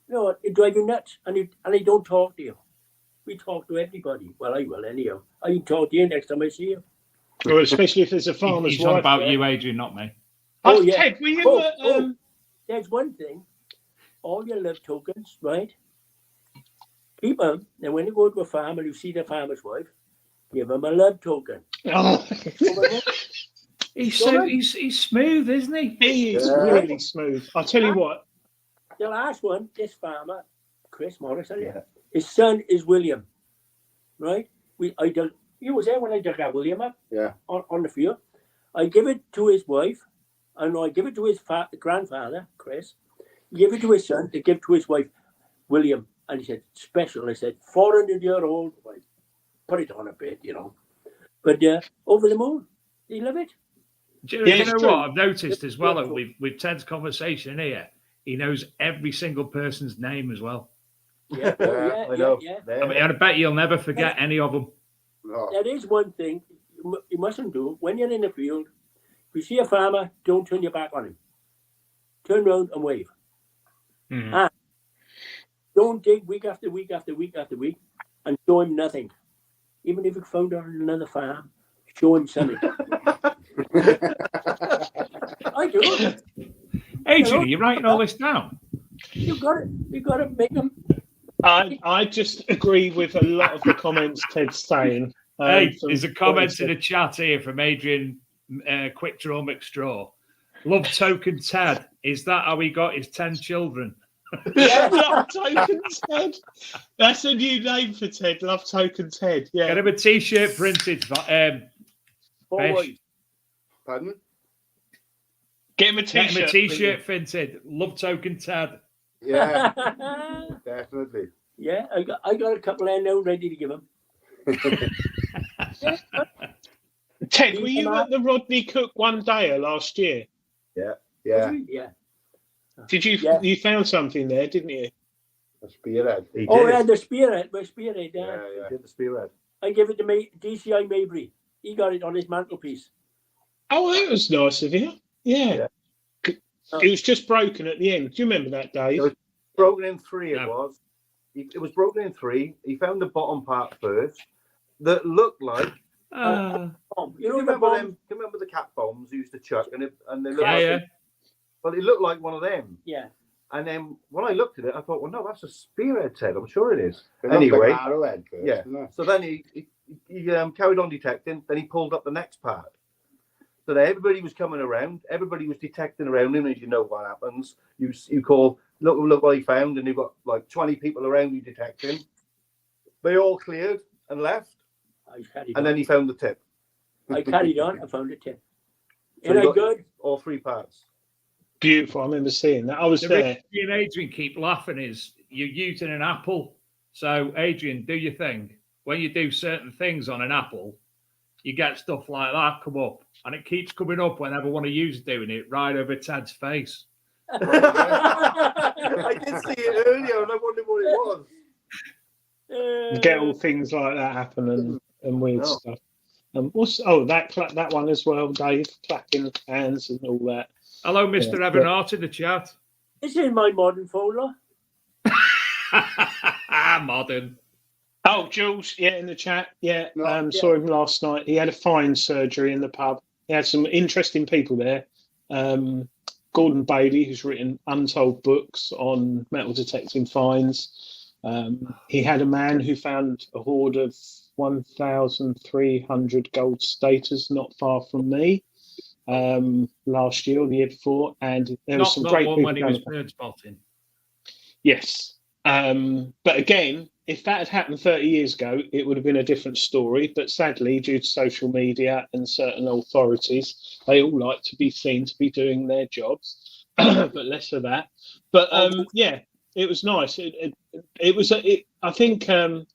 enough. It drives you nuts, and they don't talk to you. We talk to everybody. Well, I will anyhow. I can talk to you next time I see you. Or especially if there's a farmer's He's on wife about there. you, Adrian, not me. Oh, yeah. Ted, were you? There's one thing. All your love tokens, right? Keep them. And when you go to a farm and you see the farmer's wife, give them a love token. Oh. He's smooth, isn't he? He is Yeah. really smooth. I'll tell you what. the last one, this farmer, Chris Morris, Yeah. his son is William, right? You was there when I dug that William up, Yeah. on the field. I give it to his wife, and I give it to his grandfather, Chris. Give it to his son to give to his wife, William. And he said, special. I said, 400-year-old. I put it on a bit, But over the moon, they love it. Do you Yeah, know it's what true. I've noticed as well? And with Ted's conversation here, he knows every single person's name as well. Yeah, I know. yeah. I mean, I bet you'll never forget any of them. No. That is one thing you mustn't do when you're in the field. If you see a farmer, don't turn your back on him. Turn around and wave. And don't dig week after week after week after week and show him nothing. Even if you found on another farm, show him something. I do. Adrian, are you writing all this down? You got it. You got to make them. I just agree with a lot of the comments Ted's saying. Hey, from there's a what he comment in said. the chat here from Adrian, Quick Draw McStraw. Love Token Ted. Is that how he got his 10 children? Love Token Ted. That's a new name for Ted. Love Token Ted. Yeah. Get him a t-shirt printed. Forward. Pardon? Get him a Get him t-shirt. a t-shirt printed. Love Token Ted. Yeah, definitely. Yeah, I got a couple there now ready to give him. Ted, were you at the Rodney Cook one day last year? Yeah. Yeah. Did you? Yeah. You found something there, didn't you? A spearhead. He did. Oh, yeah, the spearhead. Yeah. He did the spearhead. I gave it to DCI Mabry. He got it on his mantelpiece. Oh, that was nice of you. Yeah. It was just broken at the end. Do you remember that, Dave? It was broken in three. It No. was. It was broken in three. He found the bottom part first. That looked like. Bomb. You the remember bomb? them? Do you remember the cat bombs you used to chuck and they looked Yeah, like yeah. Well, it looked like one of them. Yeah. And then when I looked at it, I thought, well, no, that's a spearhead, Ted. I'm sure it is. It looked Anyway, like an arrowhead first, yeah. didn't it? So then he carried on detecting. Then he pulled up the next part. So then everybody was coming around. Everybody was detecting around him. As you know what happens. You call, look what he found. And you've got like 20 people around you detecting. They all cleared and left. And then he found the tip. I carried on. I found it tip. So Ain't you I got good? all three parts. Beautiful. I remember seeing that. I was The there. reason me and Adrian keep laughing is you're using an apple. So, Adrian, do your thing. When you do certain things on an apple, you get stuff like that come up. And it keeps coming up whenever one of you's doing it, right over Ted's face. I did see it earlier and I wondered what it was. Get all things like that happen and weird No. stuff. That one as well, Dave, clapping hands and all that. Hello, Mr. Yeah. Evan Hart in the chat. This is my modern folder. Modern. Oh, Jules, yeah, in the chat. Yeah, No, saw him last night. He had a fine surgery in the pub. He had some interesting people there. Gordon Bailey, who's written untold books on metal detecting finds. He had a man who found a hoard of 1,300 gold staters not far from me last year or the year before. And there was some Not great one people when he down was the- bird spotting. Yes. But again, if that had happened 30 years ago, it would have been a different story. But sadly, due to social media and certain authorities, they all like to be seen to be doing their jobs, but less of that. But yeah, it was nice. I think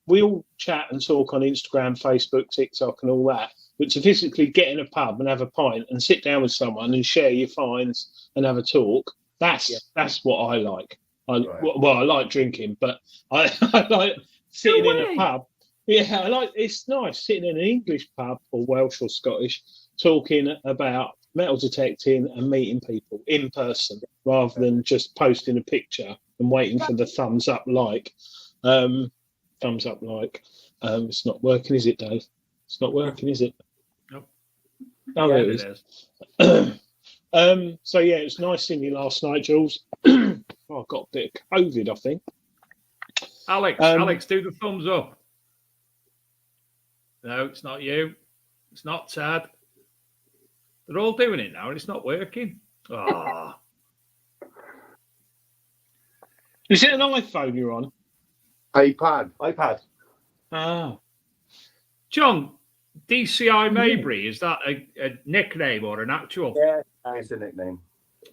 we all chat and talk on Instagram, Facebook, TikTok, and all that. But to physically get in a pub and have a pint and sit down with someone and share your finds and have a talk, that's what I like. I like drinking, but I like sitting in a pub. Yeah, it's nice sitting in an English pub or Welsh or Scottish, talking about metal detecting and meeting people in person rather than just posting a picture and waiting for the thumbs up like. Thumbs up like. It's not working, is it, Dave? It's not working, is it? Nope. Oh, Yeah, there it is. So yeah, it was nice seeing you last night, Jules. I got a bit of COVID, I think. Alex, do the thumbs up. No, it's not you. It's not Tad. They're all doing it now and it's not working. Oh. Is it an iPhone you're on? iPad. Ah. John, DCI Maybury, is that a nickname or an actual? Yeah. It's a nickname.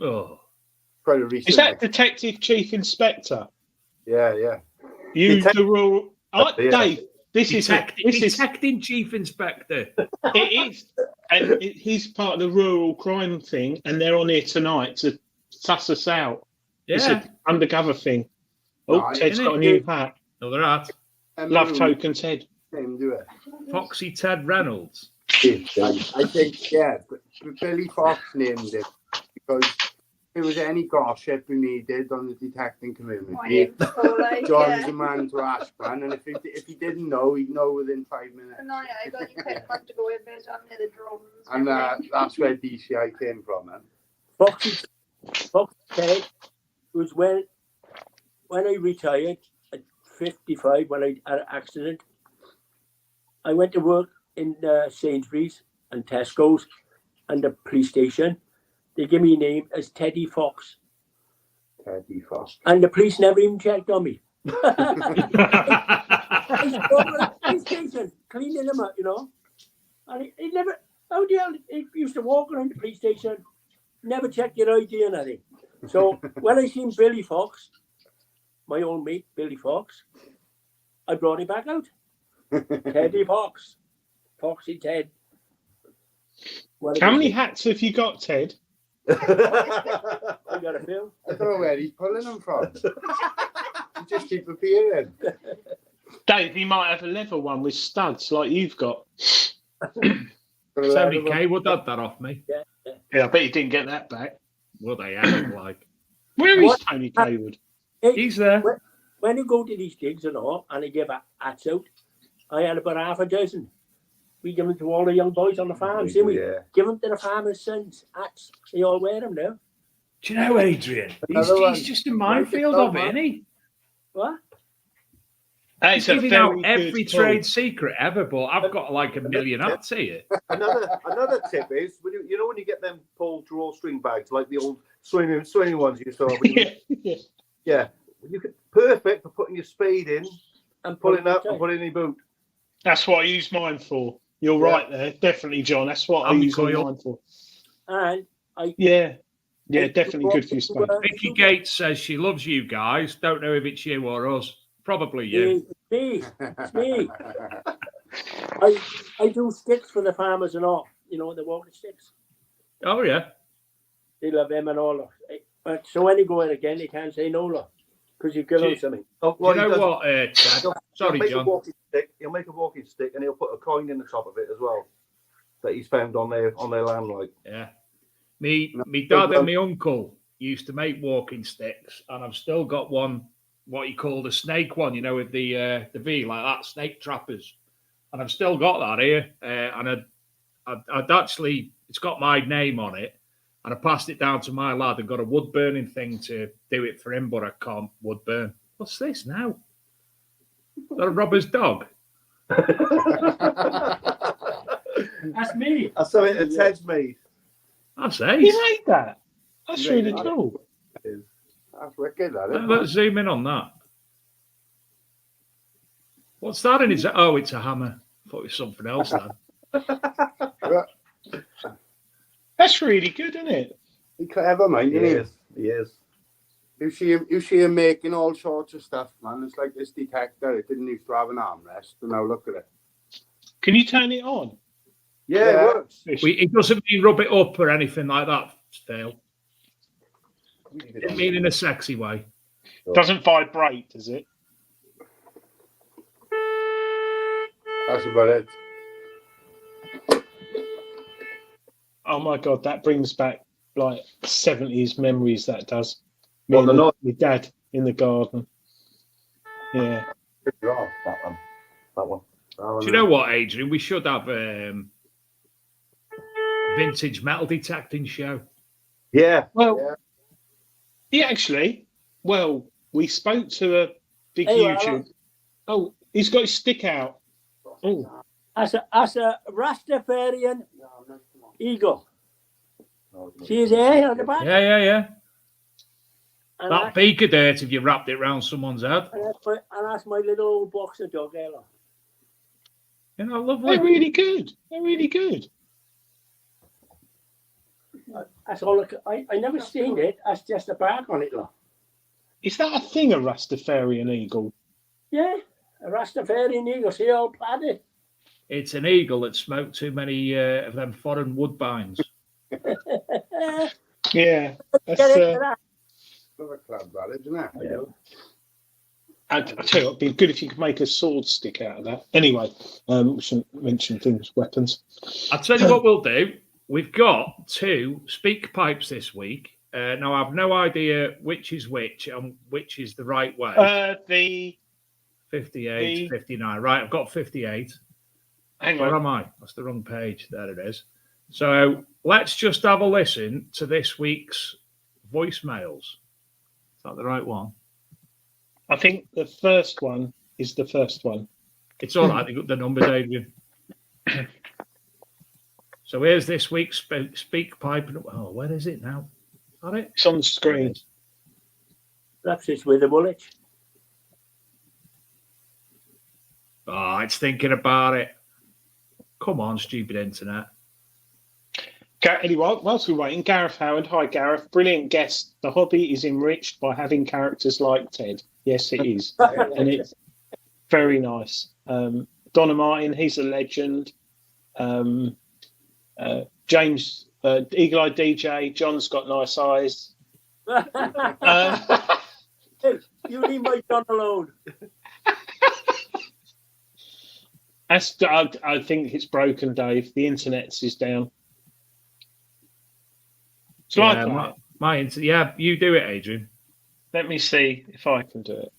Oh, Quite a recent. Is that Detective Chief Inspector? Yeah. You, Detect- the rural. Oh, Yeah. Dave, this is detecting chief inspector. it is, and he's part of the rural crime thing, and they're on here tonight to suss us out. It's Yeah, an undercover thing. Oh, Nice. Ted's Isn't got a it? new hat. another hat. Love token, Ted. Him do it. Foxy Ted Reynolds. I think, yeah, but Billy Fox named it because if there was any gossip we needed on the detecting community, John's the man to ask, man. And if he didn't know, he'd know within 5 minutes. No, yeah, I got you picked up to go with this on the drones. And that's where DCI came from, man. Foxy Ted was when I retired at 55, when I had an accident. I went to work in Sainsbury's and Tesco's and the police station. They give me a name as Teddy Fox. Teddy Fox. And the police never even checked on me. I was over at the police station, cleaning them up, you know. And he never, how the hell, he used to walk around the police station, never check your ID or anything. So when I seen Billy Fox, my old mate, Billy Fox, I brought him back out. Teddy Fox. Foxy Ted. How many hats have you got, Ted? I got a Phil. I don't know where he's pulling them from. He just keep appearing. Dave, he might have a leather one with studs like you've got. 70k would have that off me. Yeah, I bet you didn't get that back. What they have like. Where is Tony Kaywood? He's there. When you go to these gigs and all, and they give hats out, I had about half a dozen. We give them to all the young boys on the farms, didn't we? Yeah. Give them to the farmers' sons. Hats. They all wear them now. Do you know, Adrian? He's just a minefield of it, isn't he? What? He's giving out every trade secret ever, but I've got like a million hats here. Another tip is when you know when you get them pull drawstring bags like the old swinging ones you saw. Yeah, you could perfect for putting your spade in and pulling up and putting in your boot. That's what I use mine for. You're right there, definitely, John. That's what I use mine for. And definitely good for your spade. Vicky Gates says she loves you guys. Don't know if it's you or us. Probably you. It's me. I do sticks for the farmers and all. You know, the walking sticks. Oh yeah. They love them and all. But so when you go in again, they can't say no, because you give them something. Oh, well, you know what, Chad? Sorry, John. He'll make a walking stick and he'll put a coin in the top of it as well that he's found on their land. Like, yeah. Me dad and my uncle used to make walking sticks, and I've still got one, what you call the snake one, you know, with the V like that, snake trappers, and I've still got that here. And I'd actually, it's got my name on it, and I passed it down to my lad and got a wood burning thing to do it for him, but I can't wood burn. What's this now? Is that a robber's dog? That's me. I saw it at Ted's made. That's ace. He made that. That's really cool. That's wicked, that is. Let's zoom in on that. What's that in? Oh, it's a hammer. I thought it was something else then. That's really good, isn't it? He's clever, man. He is. You see him making all sorts of stuff, man. It's like this detector. It didn't used to have an armrest, but now look at it. Can you turn it on? Yeah, it works. It doesn't mean rub it up or anything like that, Phil. It mean in a sexy way. Doesn't vibrate, does it? That's about it. Oh my God, that brings back like 70s memories, that does. Well, they're not. My dad in the garden. Yeah. That one. Do you know what, Adrian? We should have vintage metal detecting show. Yeah. Well, actually, we spoke to a big YouTube. Oh, he's got his stick out. Oh. As a Rastafarian eagle. See his hair on the back? Yeah. That beak of dirt if you wrapped it around someone's head. And that's my little boxer dog, Ella. You know, lovely. They're really good. They're really good. That's all. I never seen it. That's just a bark on it, look. Is that a thing, a Rastafarian eagle? Yeah, a Rastafarian eagle. See how padded. It's an eagle that smoked too many of them foreign woodbines. Yeah. That's, Get into that. Another club, that, isn't it? I know. I tell you, it'd be good if you could make a sword stick out of that. Anyway, we shouldn't mention things, weapons. I'll tell you what we'll do. We've got 2 speak pipes this week. Now, I've no idea which is which and which is the right way. The 58, 59. Right, I've got 58. Hang Where on. am I? That's the wrong page. There it is. So let's just have a listen to this week's voicemails. Is that the right one? I think the first one is the first one. It's all right. They got the numbers, Adrian. So here's this week's speak pipe. Oh, where is it now? Got it? It's on the screen. Perhaps it's with a bullet. Oh, it's thinking about it. Come on, stupid internet. Anyway, whilst we're waiting, Gareth Howard. Hi, Gareth. Brilliant guest. The hobby is enriched by having characters like Ted. Yes, it is. And it's very nice. Donna Martin, he's a legend. James, Eagle-Eyed DJ. John's got nice eyes. Hey, you leave my John alone. I think it's broken, Dave. The internet is down. So Yeah, you do it, Adrian. Let me see if I can do it.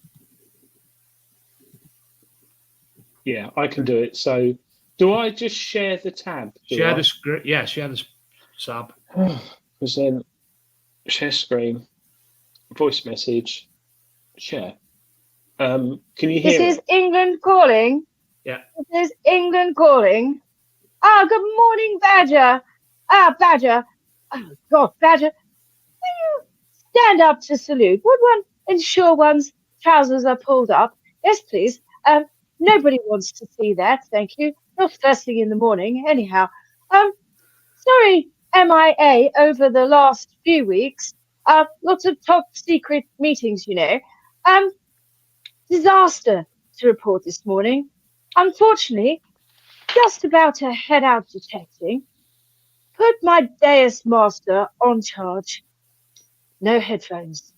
Yeah, I can do it. So, do I just share the tab? Share the screen. Yeah, share the sub. Because then, share screen, voice message, share. Can you hear? This is England calling. Yeah. This is England calling. Good morning, Badger. Badger. Oh, God, Badger. Will you stand up to salute? Would one ensure one's trousers are pulled up? Yes, please. Nobody wants to see that, thank you. Not first thing in the morning, anyhow. Sorry, MIA over the last few weeks. Lots of top secret meetings, you know. Disaster to report this morning. Unfortunately, just about to head out detecting. Put my Deus Master on charge. No headphones.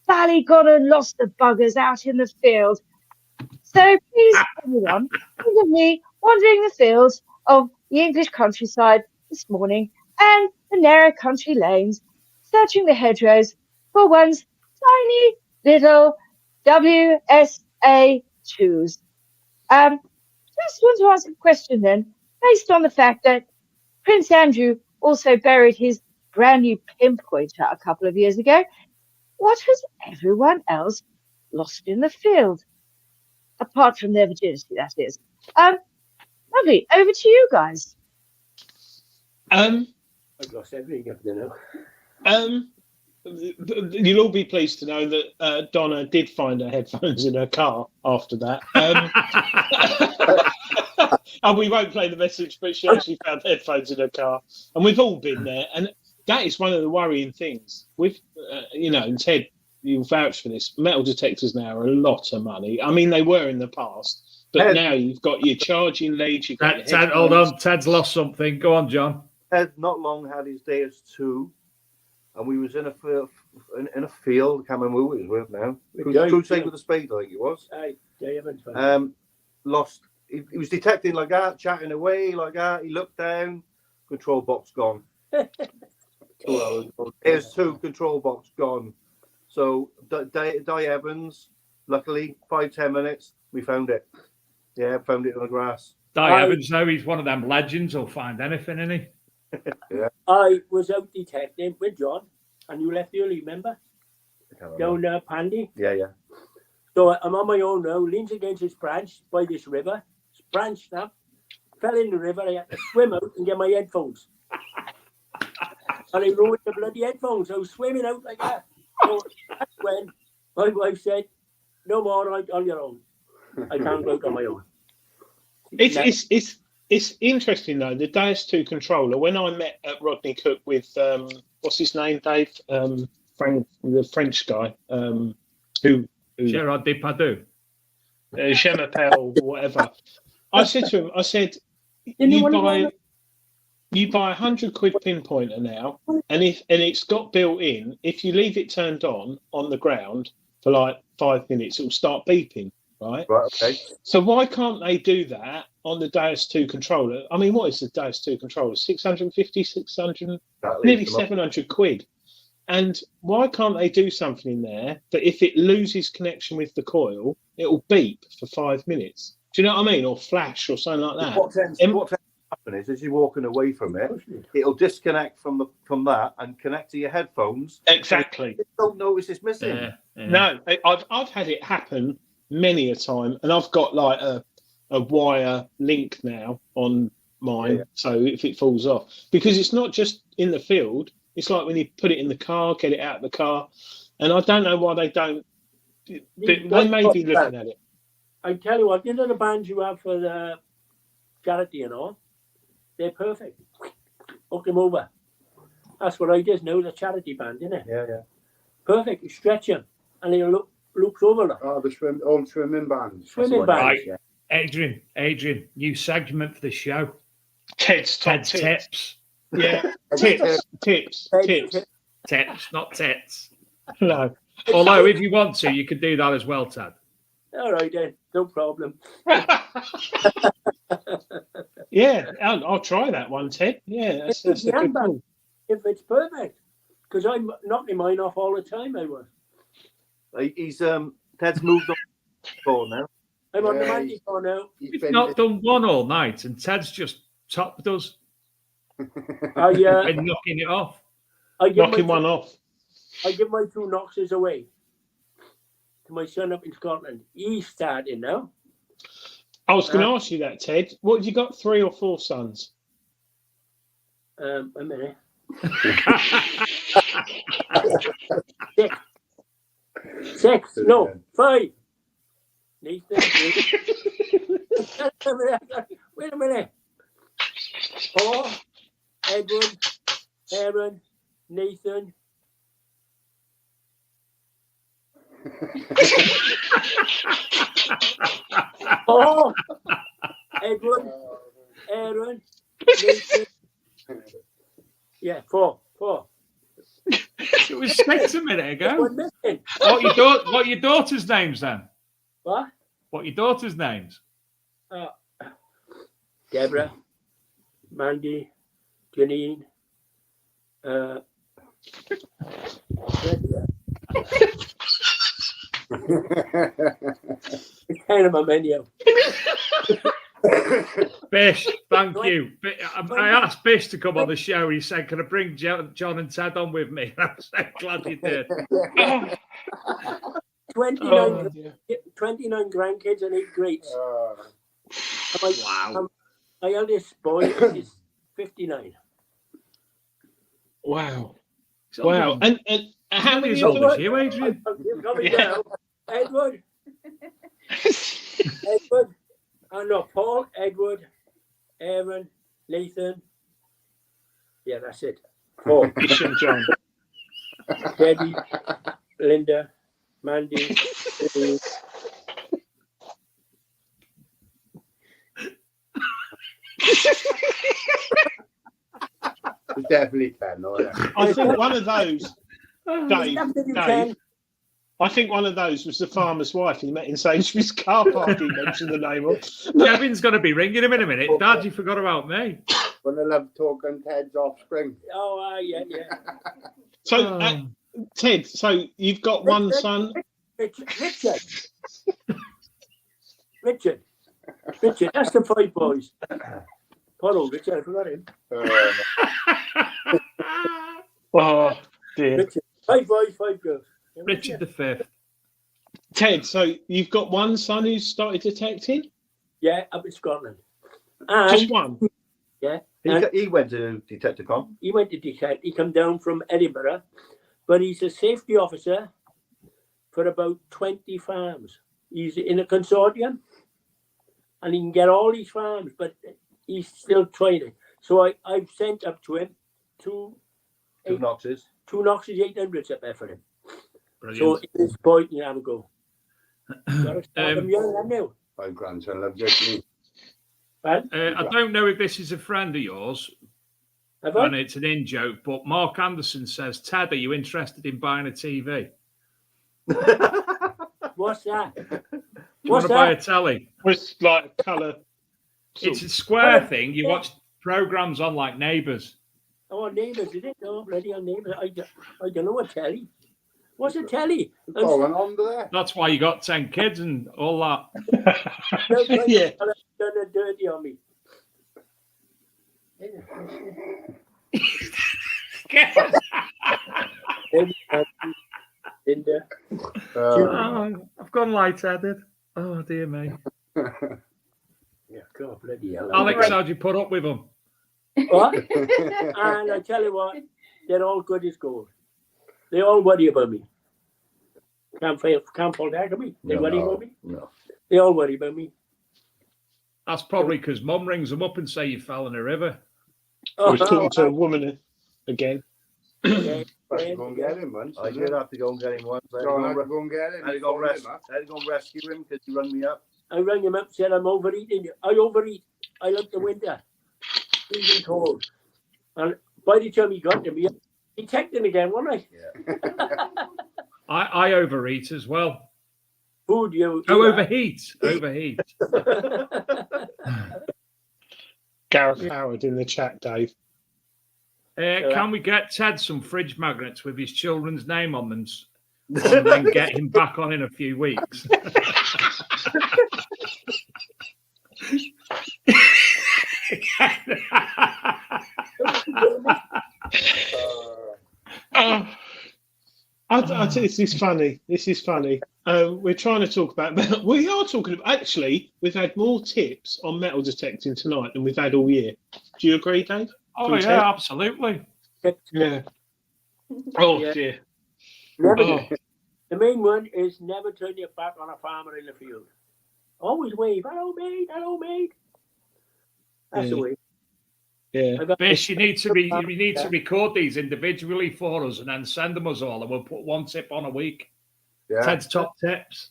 Bally got and lost the buggers out in the field. So please, everyone, think of me wandering the fields of the English countryside this morning and the narrow country lanes, searching the hedgerows for one's tiny little WSA2s. Just want to ask a question then, based on the fact that Prince Andrew also buried his brand new pinpointer a couple of years ago. What has everyone else lost in the field? Apart from their virginity, that is. Lovely. Over to you guys. I've lost everything up there now. You'll all be pleased to know that Donna did find her headphones in her car after that. And we won't play the message, but she actually found headphones in her car. And we've all been there. And that is one of the worrying things. With, and Ted, you'll vouch for this, metal detectors now are a lot of money. I mean, they were in the past, but now you've got your charging leads. You've got Ted, hold on. Ted's lost something. Go on, John. Ted not long had his Deus 2, and we was in a field. I can't remember who it was with now. Crusade with the Spade, I think it was. Aye, they haven't. Lost. He was detecting like that, chatting away like that. He looked down, control box gone. 2 hours. Deus 2 control box gone. So Di Evans, luckily 5-10 minutes, we found it. Yeah, found it on the grass. Di Evans, though, he's one of them legends. He'll find anything, isn't he? Yeah. I was out detecting with John, and you left early, remember? Down Pandy. Yeah. So I'm on my own now, leans against this branch by this river. Branch snapped, fell in the river. I had to swim out and get my headphones. And I ruined the bloody headphones. I was swimming out like that. So that's when my wife said, "No more on your own. I can't go out on my own." It's interesting though. The Deus 2 controller. When I met at Rodney Cook with what's his name, Dave, Frank, the French guy, who Gerard Depardieu. Jemapel, whatever. I said to him, I said, you buy £100 pinpointer now, and it's got built in. If you leave it turned on the ground for like 5 minutes, it will start beeping, right? Right, okay. So why can't they do that on the Deus 2 controller? I mean, what is the Deus 2 controller? 650, 600, nearly 700 quid. And why can't they do something in there that if it loses connection with the coil, it will beep for 5 minutes? Do you know what I mean? Or flash or something like that. What tends to happen is, as you're walking away from it, it'll disconnect from that and connect to your headphones. Exactly. You don't notice it's missing. Yeah. No, I've had it happen many a time, and I've got like a wire link now on mine, so if it falls off, because it's not just in the field, it's like when you put it in the car, get it out of the car, and I don't know why they don't. They may be looking at it. I tell you what, you know the bands you have for the charity and all, they're perfect. Hook them over. That's what I did now, the charity band, isn't it? Yeah. Perfect. You stretch them, and they loops over them. Oh, the old swimming bands. Swimming bands. Right. Adrian, new segment for the show. Ted's tips. Yeah, tips, Not tits. No. Although, if you want to, you can do that as well, Ted. All right then, no problem. Yeah, I'll try that one, Ted. Yeah, that's a good call. If it's perfect, because I'm knocking mine off all the time. I was. He's Ted's moved on ball now. I'm on the Mandy car now. We've not done one all night, and Ted's just topped us. Been knocking it off. Knocking one off. I give my 2 Knoxes away to my son up in Scotland. He's starting now. I was going to ask you that, Ted. What have you got? 3 or 4 sons? A minute. 6. No, 5. Nathan. Wait a minute. 4. Edward. Aaron. Nathan. Edward. Aaron. Nathan. Yeah, 4. It was 6 a minute ago. One missing. What your daughter's names then? What? What your daughter's names? Deborah, Mandy, Janine, it's kind of a menu. Bish, thank you. I asked Bish to come on the show. He said, "Can I bring John and Ted on with me?" I'm so glad you did. 29 grandkids and 8 greats. Wow. My eldest boy is 59. Wow. And how many years old is you, Adrian? Edward. Paul, Edward, Aaron, Nathan. Yeah, that's it. 4. Bish and John. Debbie, Linda, Mandy. It's definitely 10. No, I think one of those, Dave, Dave. I think one of those was the farmer's wife he met in Sainsbury's car park. He mentioned the name of. Kevin's going to be ringing him in a minute. Dad, you forgot about me. When I love talking Ted's offspring. Oh, yeah. So, Ted, so you've got one son. Richard. That's the 5 boys. Poor old Richard, I forgot him. Oh, dear. Richard. 5 boys, 5 girls. Richard the 5th. Ted, so you've got one son who's started detecting? Yeah, up in Scotland. Just one? Yeah. He went to Detecticon. He went to detect. He come down from Edinburgh but he's a safety officer for about 20 farms. He's in a consortium, and he can get all these farms, but he's still trying it. So I've sent up to him two Noxes. 800s up there for him. Brilliant. So at this point, you have a go. Gotta start them young, haven't you? My grandson loves it. Well, I don't know if this is a friend of yours, have I? and it's an in-joke, but Mark Anderson says, Ted, are you interested in buying a TV? What's that? Do you What's want to buy a that? telly? It's like colour. It's a square thing. You watch programs on like Neighbours. Oh, Neighbours, is it? Oh, bloody on Neighbours. I don't know a telly. What's a telly? Going on there. That's why you got 10 kids and all that. Yeah. Done a dirty on me. In there. Oh, I've gone light-headed. Oh, dear me. Yeah, God, bloody hell. Alex, how'd you put up with them? What? And I tell you what, they're all good as gold. They all worry about me. Can't fall down on me. They worry about me. No. They all worry about me. That's probably because Mum rings them up and say you fell in a river. I was talking to a woman again. Yeah, Go and get him once. I did have to go and get him once. I had to John go had and to go and get him. I had to go and rescue him because he rang me up. I rang him up, said I'm overeating. I overeat. I like the winter. Freezing cold. And by the time he got to me, he checked in again, wasn't Yeah. I overeat as well. Food, you. Oh, overheat. Overheat. Gareth Howard in the chat, Dave. Can we get Ted some fridge magnets with his children's name on them and then get him back on in a few weeks? I think this is funny. This is funny. We're trying to talk about. We are talking about. Actually, we've had more tips on metal detecting tonight than we've had all year. Do you agree, Dave? Oh, From yeah, Ted? absolutely. Yeah. Oh Yeah. dear. Never, Oh. The main one is never turn your back on a farmer in the field. Always wave, hello mate, hello mate. That's the way. Yeah. I got Bish, you need to record these individually for us and then send them us all, and we'll put one tip on a week. Yeah. Ted's top tips.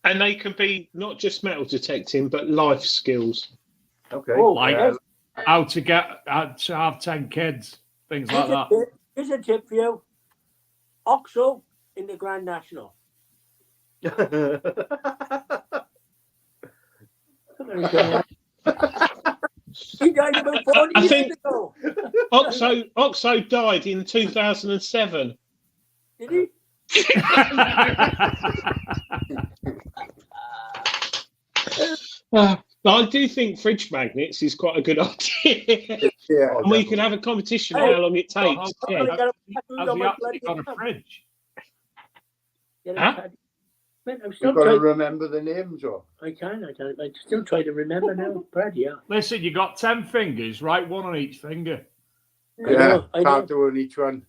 And they can be not just metal detecting, but life skills. Okay. Oh, Like yeah. how to have 10 kids, things like that. Here's a tip for you. Oxo in the Grand National. He died about 40 I years think- ago. Oxo died in 2007. Did he? I do think fridge magnets is quite a good idea. Yeah. And we could have a competition on how long it takes. Oh, Yeah. Has he actually got a fridge? Huh? I'm You've still got to trying. remember the names, or I still try to remember now. Brad, yeah. Listen, you got 10 fingers, write one on each finger. I know. can't do on each one.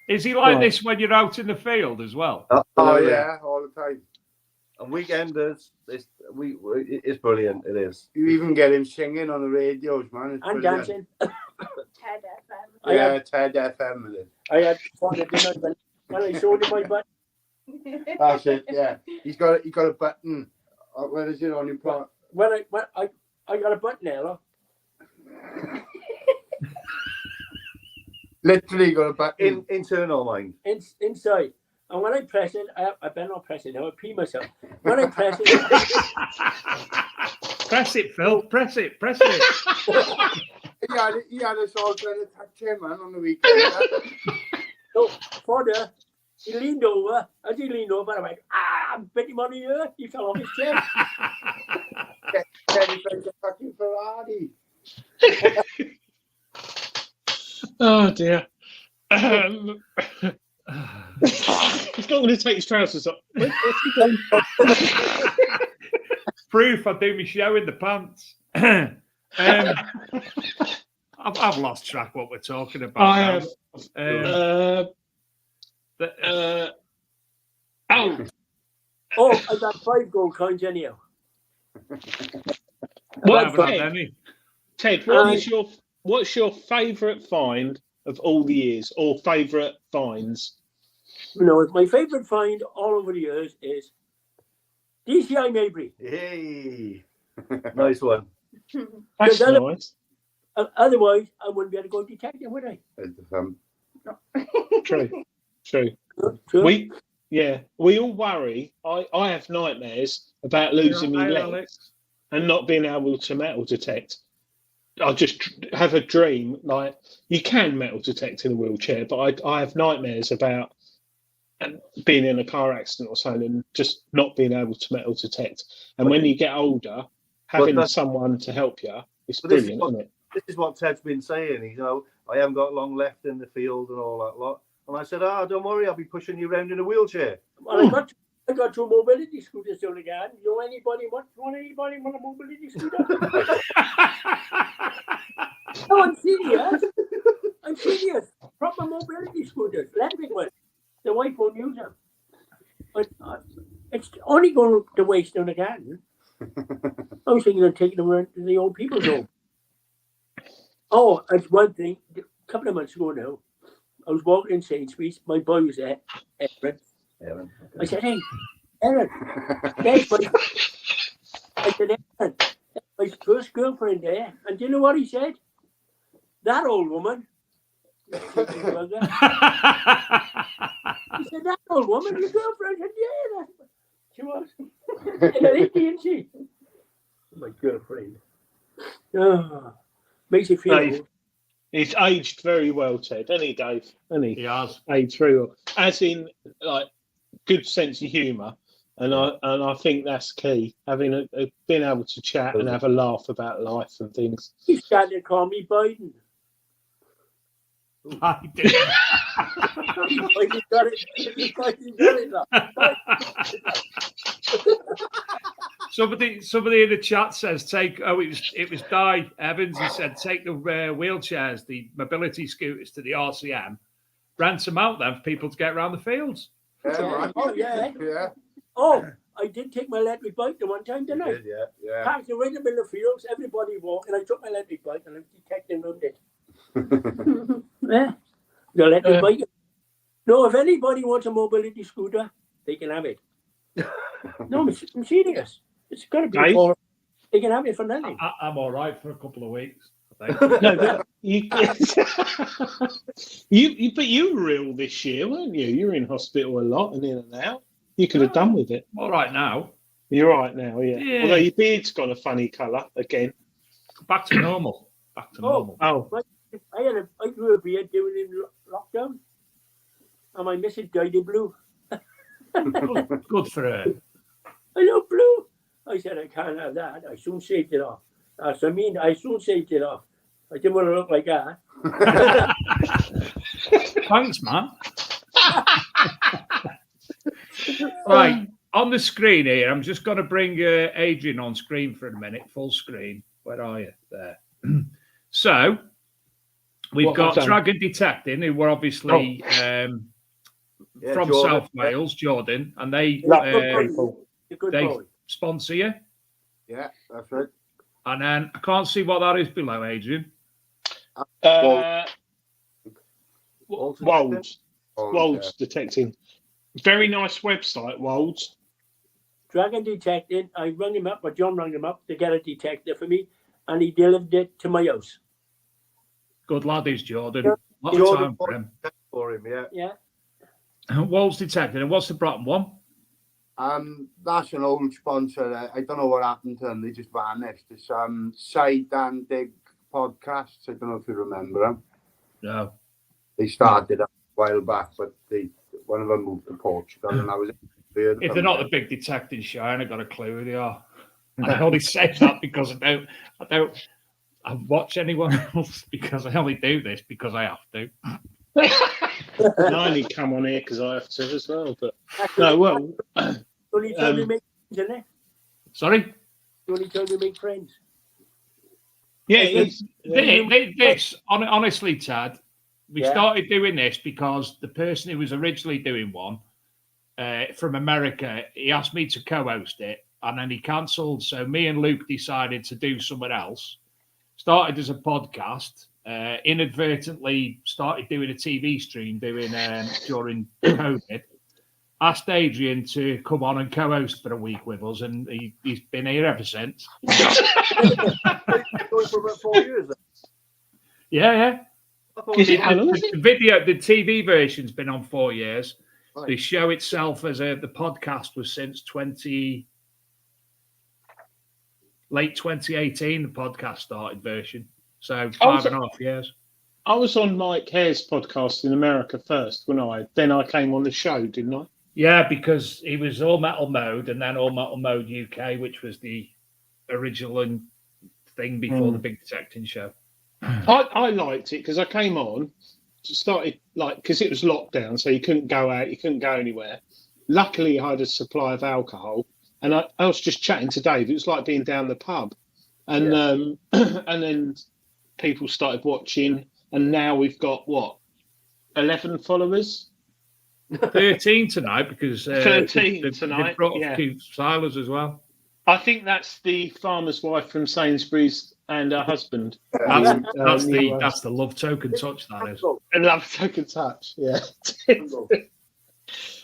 Is he like Right. this when you're out in the field as well? Oh yeah, all the time. And weekenders, it's brilliant. It is. You even get him singing on the radios, man. It's And brilliant. dancing. Ted FM. Yeah, Ted FM with it. I had fun at dinner when I showed him my butt. That's it. Yeah, he got a button. Where is it on your part? When I got a button there, look. Literally got a button. Internal mind. Inside. And when I press it, I better not press it now. I pee myself. When I press it, Press it, Phil. Press it. Press it. He had us all trying to touch him, man, on the weekend. so Fodder, he leaned over. As he leaned over, I went, I bit him on the ear. He fell off his chair. Teddy's like a fucking Ferrari. Oh dear. He's not going to take his trousers off. Where's he going? proof I do my show in the pants. I've lost track what we're talking about. I now. have. Oh, I got 5 gold coins anyhow. I What, haven't had Ted? any. Ted, what's your favourite find of all the years, or favourite finds? No, my favourite find all over the years is DCI Maybury. Hey, nice one. That's Because nice. Otherwise, I wouldn't be able to go detecting, would I? True. True. We all worry. I have nightmares about losing my legs and not being able to metal detect. I just have a dream, like, you can metal detect in a wheelchair, but I have nightmares about being in a car accident or something and just not being able to metal detect. And when you get older, having someone to help you is brilliant, isn't it? This is what Ted's been saying. You know, I haven't got long left in the field and all that lot. And I said, don't worry, I'll be pushing you around in a wheelchair. Well, I got 2 mobility scooters down the garden. You know anybody want a mobility scooter? No, I'm serious. I'm serious. Proper mobility scooters, electric ones. The wife won't use them. But it's only going to waste down the garden. I was thinking of taking them around to the old people's home. Oh, that's one thing. A couple of months ago now, I was walking in Sainsbury's. My boy was there, Aaron. I said, "Hey, Aaron, there's my..." I said, "Aaron, that's my first girlfriend there." And do you know what he said? That old woman. He said, "That old woman, your girlfriend?" I said, "Yeah, she was." Isn't she? My girlfriend. Oh, makes you feel old. He's aged very well, Ted. Any Dave? He has aged very well, as in like good sense of humour, and I think that's key. Having being able to chat and have a laugh about life and things. He's starting to call me Biden. I did. Biden got it. Somebody in the chat says it was Di Evans. He said take the wheelchairs, the mobility scooters to the RCM, rent them out then for people to get around the fields. Yeah. Oh yeah. Oh, I did take my electric bike the one time, didn't I? Yeah. Parked right in the middle of the fields, everybody walking. I took my electric bike and I was detecting around it. Yeah, the electric bike. No, if anybody wants a mobility scooter, they can have it. No, I'm serious. It's got to be for. They can have it for nothing. I'm all right for a couple of weeks. No, but you were ill this year, weren't you? You were in hospital a lot and in and out. You could have done with it. All right now. You're right now, yeah. Although your beard's got a funny colour again. Back to normal. Normal. Oh. I grew a beard during the lockdown, and my missus dyed it blue. Good for her. I love blue. I said I can't have that. I soon shaved it off. That's what I mean. I soon shaved it off. I didn't want to look like that. Thanks, man. Right, on the screen here, I'm just going to bring Adrian on screen for a minute, full screen. Where are you? There. So, we've got Dragon Detecting, who were obviously from Jordan. South Wales, Jordan, and they sponsor you. Yeah, that's right. And then I can't see what that is below, Adrian. Wolds Detecting. Very nice website, Wolds. Dragon Detecting. I rang him up, or John rang him up to get a detector for me, and he delivered it to my house. Good lad is Jordan. Lot of time for him. Yeah. Wolds Detecting. And what's the bottom one? That's an old sponsor. I don't know what happened to them. They just vanished. It's Side and Dig podcasts. I don't know if you remember them. No. They started a while back, but one of them moved to Portugal, and I was. If they're not the Big Detecting Show, I ain't got a clue who they are. I only say that because I watch anyone else because I only do this because I have to. I only come on here because I have to as well. But no, well, Sorry? the only time we make friends. Yeah, honestly, Tad, we Yeah. started doing this because the person who was originally doing one from America, he asked me to co-host it, and then he cancelled. So me and Luke decided to do something else. Started as a podcast. Inadvertently started doing a TV stream during COVID. Asked Adrian to come on and co-host for a week with us, and he's been here ever since. Going for about 4 years. Yeah. Is it how long is it? The TV version's been on 4 years. Right. The show itself, the podcast, was since late 2018. The podcast started version, so 5.5 years. I was on Mike Hare's podcast in America first, then I came on the show, didn't I? Yeah, because he was All Metal Mode and then All Metal Mode UK, which was the original thing before the Big Detecting Show. I liked it because I came on, started because it was lockdown, so you couldn't go out, you couldn't go anywhere. Luckily, I had a supply of alcohol, and I was just chatting to Dave. It was like being down the pub, and and then people started watching, and now we've got 11 followers. 13 tonight because 13 tonight. They brought a few Silures as well. I think that's the farmer's wife from Sainsbury's and her husband. That's the love token touch. That is a love token touch. Yeah.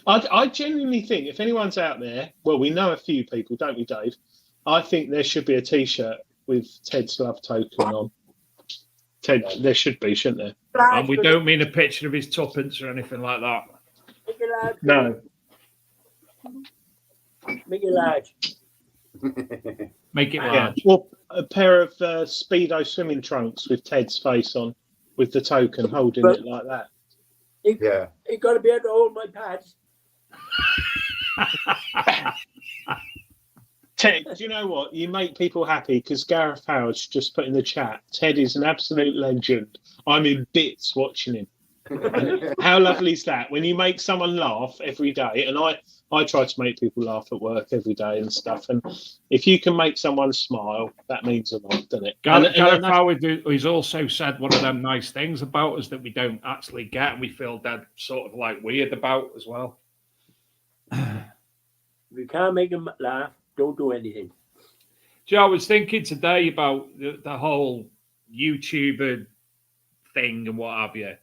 I genuinely think if anyone's out there, well, we know a few people, don't we, Dave? I think there should be a T-shirt with Ted's love token on. Ted, there should be, shouldn't there? And we don't mean a picture of his tuppence or anything like that. No. Make it large. Make it large. Well, a pair of Speedo swimming trunks with Ted's face on, with the token holding it like that. It got to be able to hold my pads. Ted, do you know what? You make people happy because Gareth Howard's just put in the chat. Ted is an absolute legend. I'm in bits watching him. And how lovely is that? When you make someone laugh every day, and I try to make people laugh at work every day and stuff. And if you can make someone smile, that means a lot, doesn't it? Gareth Howard has also said one of them nice things about us that we don't actually get, and we feel that sort of like weird about as well. If you can't make them laugh, don't do anything. Joe, I was thinking today about the whole YouTuber thing and what have you.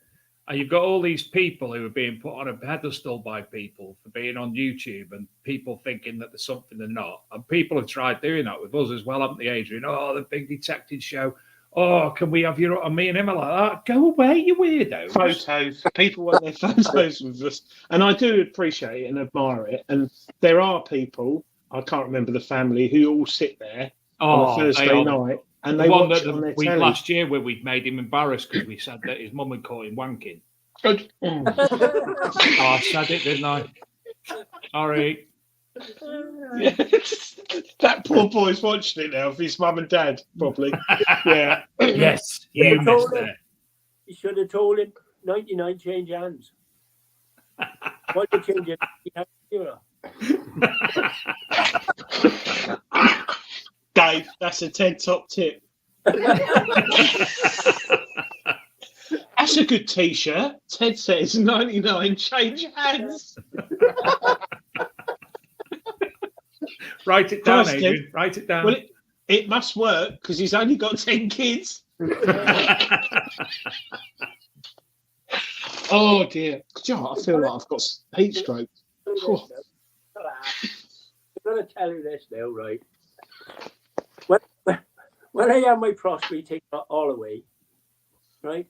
And you've got all these people who are being put on a pedestal by people for being on YouTube, and people thinking that there's something they're not. And people have tried doing that with us as well, haven't they, Adrian? Oh, the Big Detecting Show. Oh, can we have your... And me and him are like that. Go away, you weirdos. Photos. People want their photos with us. And I do appreciate it and admire it. And there are people, I can't remember the family, who all sit there on a Thursday night. And they watch it on their telly. Last year where we made him embarrassed because we said that his mum had caught him wanking. Good. I said it, didn't I? Sorry. That poor boy's watching it now with his mum and dad, probably. Yeah. Yes, you missed it. You should have told him 99 change hands. Why did you change it? Dave, that's a TED top tip. That's a good T-shirt. Ted says 99 change hands. Write it down, Christ, Adrian. Ted. Write it down. Well, it must work because he's only got 10 kids. Oh dear. God, I feel like I've got heat stroke. Oh. I'm going to tell you this now, right? When I had my prostate taken all away, right?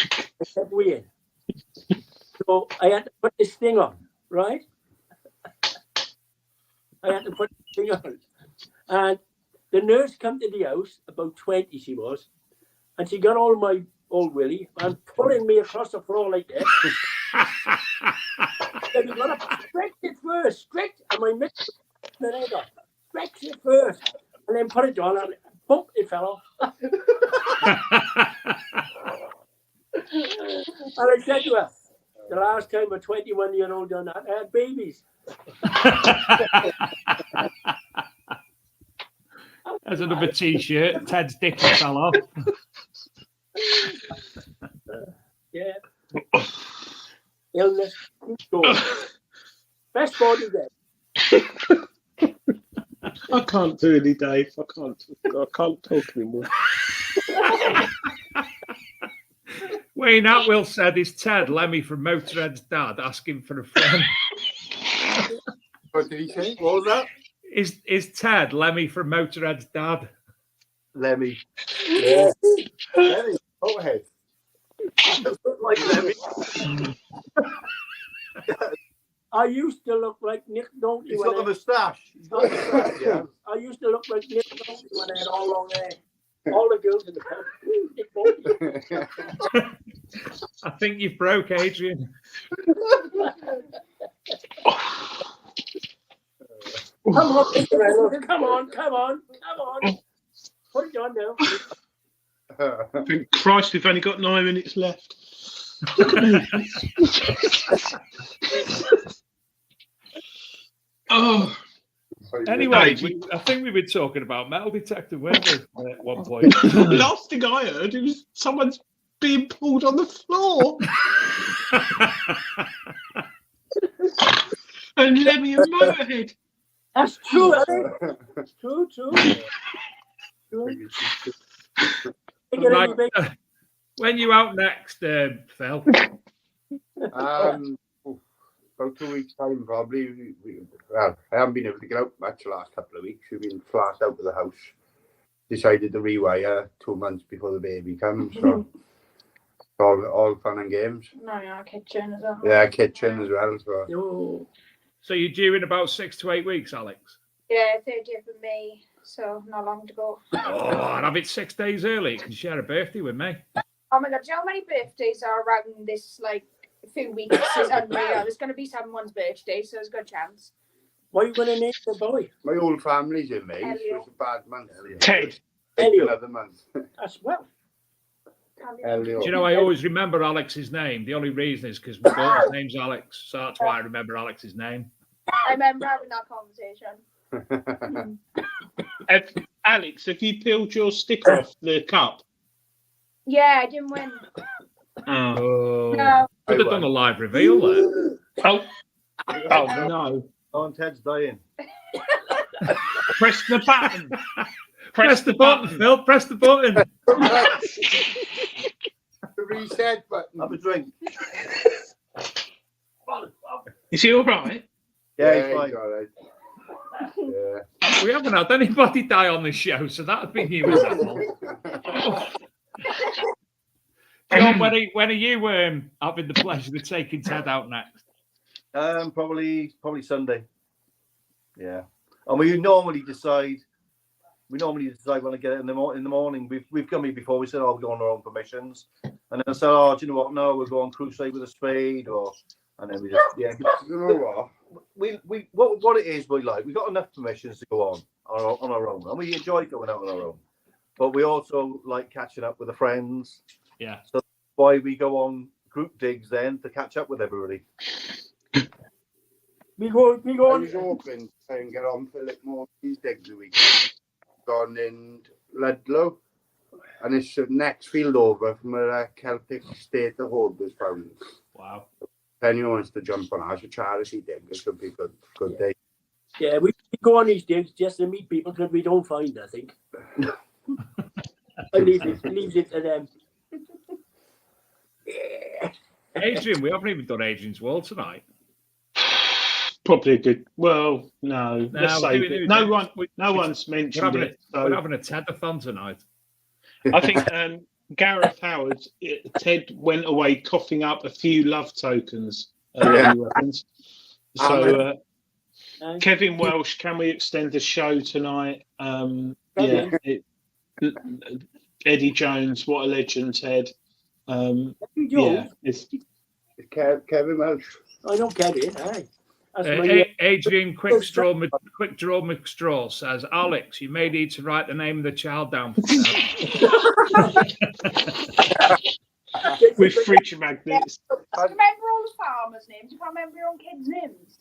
I said weird. So I had to put this thing on, right? I had to put this thing on. And the nurse come to the house, about 20 she was, and she got all my old willy and pulling me across the floor like this. Then you got to stretch it first, stretch, and my mitt, then I got stretch it first, and then put it on, and boom, it fell off. And I said to her, the last time a 21-year-old done that, I had babies. There's another T-shirt. Ted's dick fell off. Yeah. Illness. Going. Best body then. I can't do any, Dave. I can't talk anymore. Wayne Atwill said, "Is Ted Lemmy from Motorhead's dad asking for a friend?" What did he say? What was that? Is Ted Lemmy from Motorhead's dad? Lemmy. Yeah. Lemmy. Go ahead. Like Lemmy. I used to look like Nick Nolte. He's got a moustache. He's got a moustache, yeah. I used to look like Nick Nolte when I had all long hair. All the girls in the house. Nick Nolte. I think you've broke, Adrian. Come on, Mr. Reynolds. Come on. Put it on now. Thank Christ, we've only got 9 minutes left. Oh. Anyway, I think we were talking about metal detecting, weren't we, at one point? The last thing I heard, it was someone's being pulled on the floor. And Lemmy and Motorhead. That's true, True. Right. When you out next, Phil? About 2 weeks' time, probably. Well, I haven't been able to get out much the last couple of weeks. We've been flat out of the house. Decided to rewire 2 months before the baby comes. So all fun and games. No, yeah, kitchen as well. Yeah, kitchen as well. So you're due in about 6 to 8 weeks, Alex? Yeah, 30th of May, so not long to go. Oh, I'd have it 6 days early. You can share a birthday with me. Oh my god, do you know how many birthdays are around this few weeks? It's unreal. There's going to be someone's birthday, so there's a good chance. What are you going to name the boy? My whole family's in May, so Elio. it's a bad month. Ted. Elio. Another month. As well. Elio. Do you know, I always remember Alex's name. The only reason is because my daughter's name's Alex, so that's why I remember Alex's name. I remember having that conversation. Alex, have you peeled your sticker off the cup? Yeah, I didn't win. Oh, No. could have done a live reveal there. Oh no. Oh, and Ted's dying. Press the button. Press the button, Phil. Press the button. The reset button. Have a drink. Is he all right? Yeah, he's fine. all right. Yeah. We haven't had anybody die on this show, so that would be new as hell. John, when are you having the pleasure of taking Ted out next? Probably Sunday. Yeah, and we normally decide when I get it in the morning. We've come here before. We said, "Oh, we're going on our own permissions," and then I said, "Oh, do you know what? No, we'll go on crusade with a spade," and then we just You know what? what it is. We've got enough permissions to go on our own, and we enjoy going out on our own. But we also like catching up with the friends. Yeah. So that's why we go on group digs then to catch up with everybody. We go I was hoping to try and get on for more these digs a week. Gone in Ludlow, and it's the next field over from where Celtic State the hold was found. Wow. If anyone wants to jump on as a charity dig, it could be good day. Yeah, we go on these digs just to meet people that we don't find, I think. I leaves it to them. Adrian, we haven't even done Adrian's World tonight. Probably a good. Well, no. Let's save it. No one's mentioned it. So. We're having a Ted-a-thon tonight. I think Gareth Howard, Ted went away coughing up a few love tokens. So, Kevin Welsh, can we extend the show tonight? Eddie Jones, what a legend, Ted. It's Kevin Welsh. I don't get it. Aye. Adrian Quickstraw McStraw says, Alex, you may need to write the name of the child down. With fridge magnets. Do you remember all the farmers' names? You can't remember your own kids' names.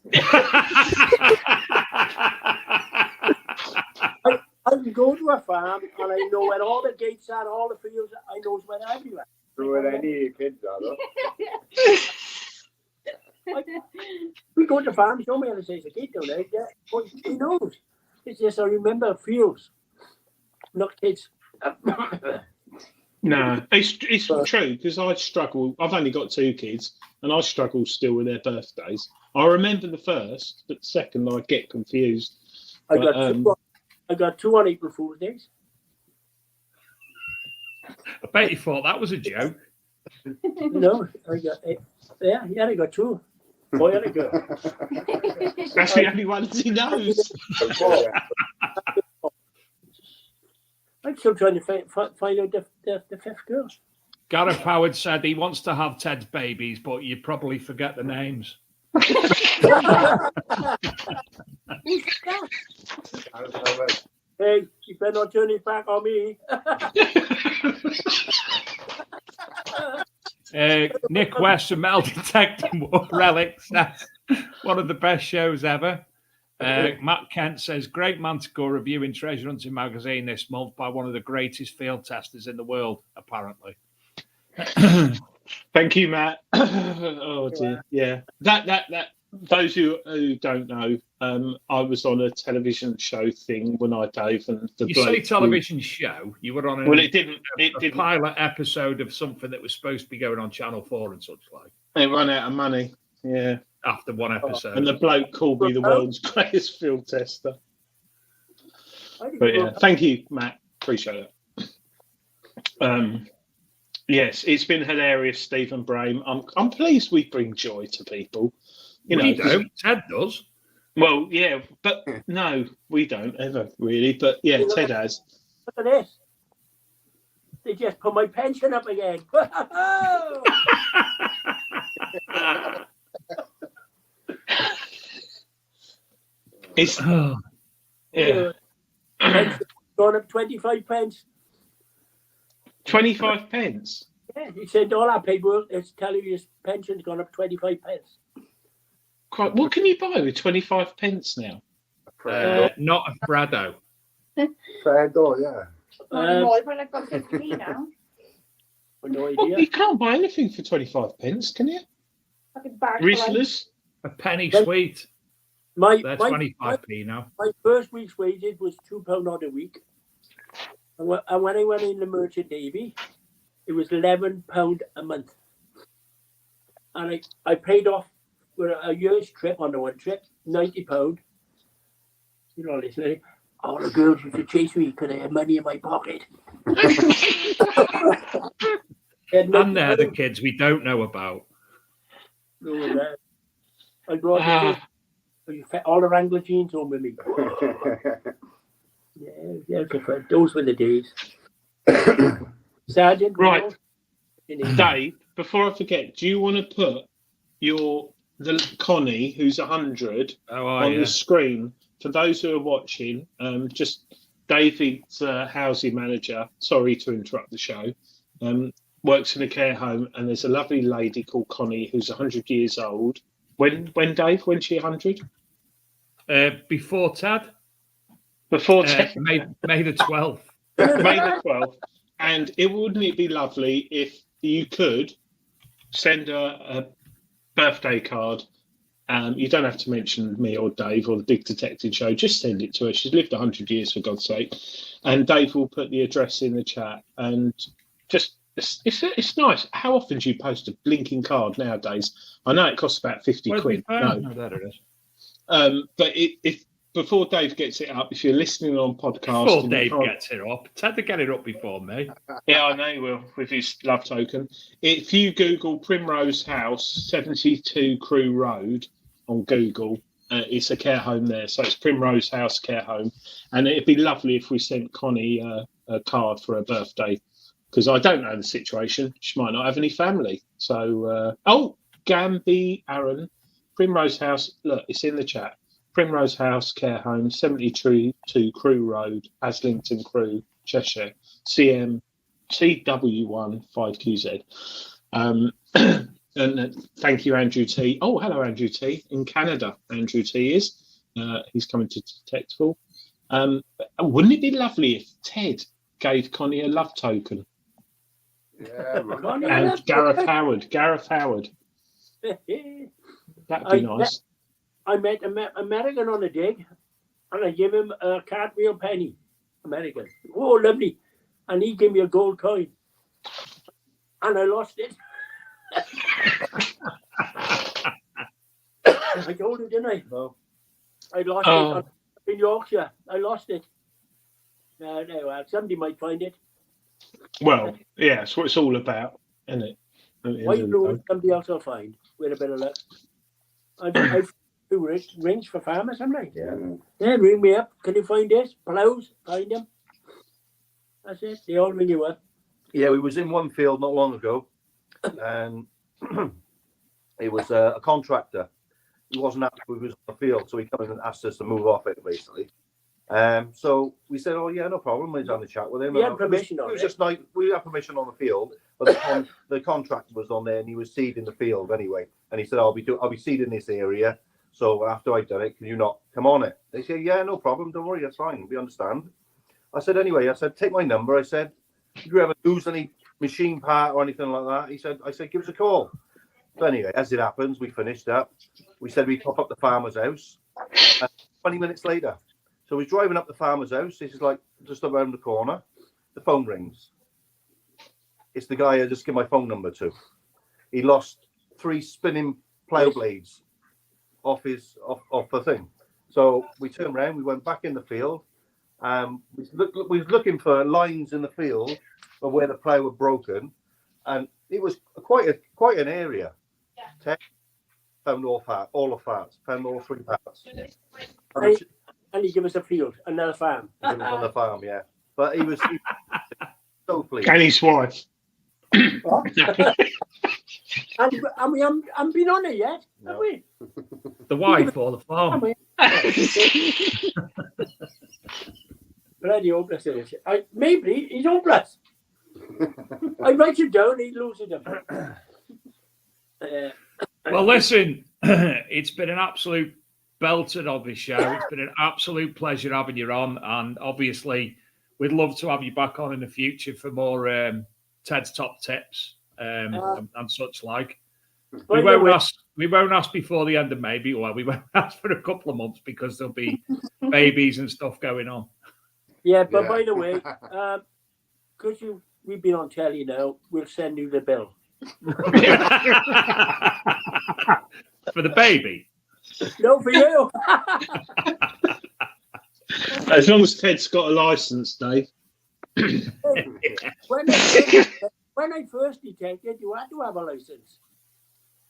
I can go to a farm and I know where all the gates are, all the fields. I know where they're everywhere. So where any kids are, though. We go to farms, no man says a gate down there. Yeah, but he knows. It's just I remember fields, not kids. No, it's true because I struggle. I've only got 2 kids, and I struggle still with their birthdays. I remember the first, but the second I get confused. I got 2 on April Fool's Days. I bet you thought that was a joke. No, I got I got 2. Boy and a girl. That's the only ones he knows. I'm still trying to find out the 5th girl. Gareth Howard said he wants to have Ted's babies, but you probably forget the names. Hey, you better not turn his back on me. Nick West from Metal Detecting Relics says, one of the best shows ever. Matt Kent says, great Manticore reviewing Treasure Hunting magazine this month by one of the greatest field testers in the world, apparently. Thank you, Matt. Oh dear, yeah. That those who don't know, I was on a television show thing when I Dave and the you say television show. You were on a pilot episode of something that was supposed to be going on Channel 4 and such like. They run out of money. Yeah. After one episode. And the bloke called me the world's greatest field tester. But yeah, thank you, Matt. Appreciate it. Yes, it's been hilarious, Stephen Brame. I'm pleased we bring joy to people. We don't. Ted does. Well, yeah, but no, we don't ever really. But yeah, Ted has. Look at this. They just put my pension up again. It's yeah. Gone up 25 pence. 25 pence. Yeah, he said all our paperwork is telling you his pension's gone up 25 pence. What can you buy with 25 pence now? Not a Brado. Fredo, yeah. I've got 50 now. No idea. Well, you can't buy anything for 25 pence, can you? Riesler's? A penny sweet. That's 25p now. My first week's wages was £2 odd a week. And when I went in the Merchant Navy, it was £11 a month. And I paid off for a year's trip on the one trip, £90. You know, listening. All the girls used to chase me because they had money in my pocket. And they're the kids we don't know about. I brought all the Wrangler jeans home with me. Yeah, those were the days. Sergeant, right, Dave. Before I forget, do you want to put the Connie, who's 100, on the screen for those who are watching? Just David's housing manager. Sorry to interrupt the show. Works in a care home, and there's a lovely lady called Connie who's 100 years old. When Dave? When's she 100? Before Ted. Before Ted. May the 12th. May the 12th. And wouldn't it be lovely if you could send her a birthday card? You don't have to mention me or Dave or the Big Detecting Show. Just send it to her. She's lived 100 years, for God's sake. And Dave will put the address in the chat. And just it's nice. How often do you post a blinking card nowadays? I know it costs about 50 quid. No, there it is. But if before Dave gets it up, if you're listening on podcast, before Dave gets it up, Ted to get it up before me. Yeah, I know he will with his love token. If you Google Primrose House, 72 Crew Road on Google, it's a care home there. So it's Primrose House Care Home, and it'd be lovely if we sent Connie a card for her birthday, because I don't know the situation. She might not have any family. So, Gamby Aaron, Primrose House. Look, it's in the chat. Primrose House Care Home, 72 Crew Road, Aslington Crew, Cheshire, CM CW1 5QZ. And thank you, Andrew T. Oh, hello, Andrew T. In Canada, Andrew T. is. He's coming to Detectable. Wouldn't it be lovely if Ted gave Connie a love token? Yeah, man. Connie, And Gareth Howard. That'd be nice. I met an American on a dig, and I gave him a cartwheel penny. American. Oh, lovely. And he gave me a gold coin. And I lost it. I told him, didn't I? No. I lost it in Yorkshire. I lost it. No, well, somebody might find it. Well, yeah, that's what it's all about, isn't it? Why do somebody else will find with a bit of luck? I've do rings for farmers, haven't I? Yeah. Yeah, ring me up. Can you find this? Plows, find them. That's it. They all ring you up. Yeah, we was in one field not long ago, and it was a contractor. He wasn't happy with us on the field, so he came in and asked us to move off it, basically. So we said, "Oh yeah, no problem." We was having a chat with him. We had permission on it. It was just like we had permission on the field, but the contractor was on there and he was seeding the field anyway. And he said, "I'll be seeding this area. So after I've done it, can you not come on it?" They said, "Yeah, no problem. Don't worry, that's fine. We understand." I said, "Anyway," I said, "take my number." I said, "If you ever lose any machine part or anything like that," I said, "Give us a call." So anyway, as it happens, we finished up. We said we'd pop up the farmer's house. 20 minutes later. So we're driving up the farmer's house. This is like just around the corner. The phone rings. It's the guy I just give my phone number to. He lost 3 spinning plough blades off the thing. So we turned around. We went back in the field. We was looking for lines in the field of where the plough had broken, and it was quite an area. Yeah. Found all the parts. Found all 3 parts. And he gave us a field, another farm. On the farm, yeah. But he was so pleased. And his wife. and we haven't been on it yet, have we? The wife or the farm? Bloody hopeless it is. Maybe he's hopeless. I write him down, he loses him. Well, listen, it's been an absolute belter of this show. It's been an absolute pleasure having you on, and obviously we'd love to have you back on in the future for more Ted's top tips and such like. We won't ask before the end of May. Well, we won't ask for a couple of months because there'll be babies and stuff going on. Yeah, but by the way, because we've been on telly now, we'll send you the bill for the baby. No, for you. As long as Ted's got a license, Dave. When I first detected, you had to have a license.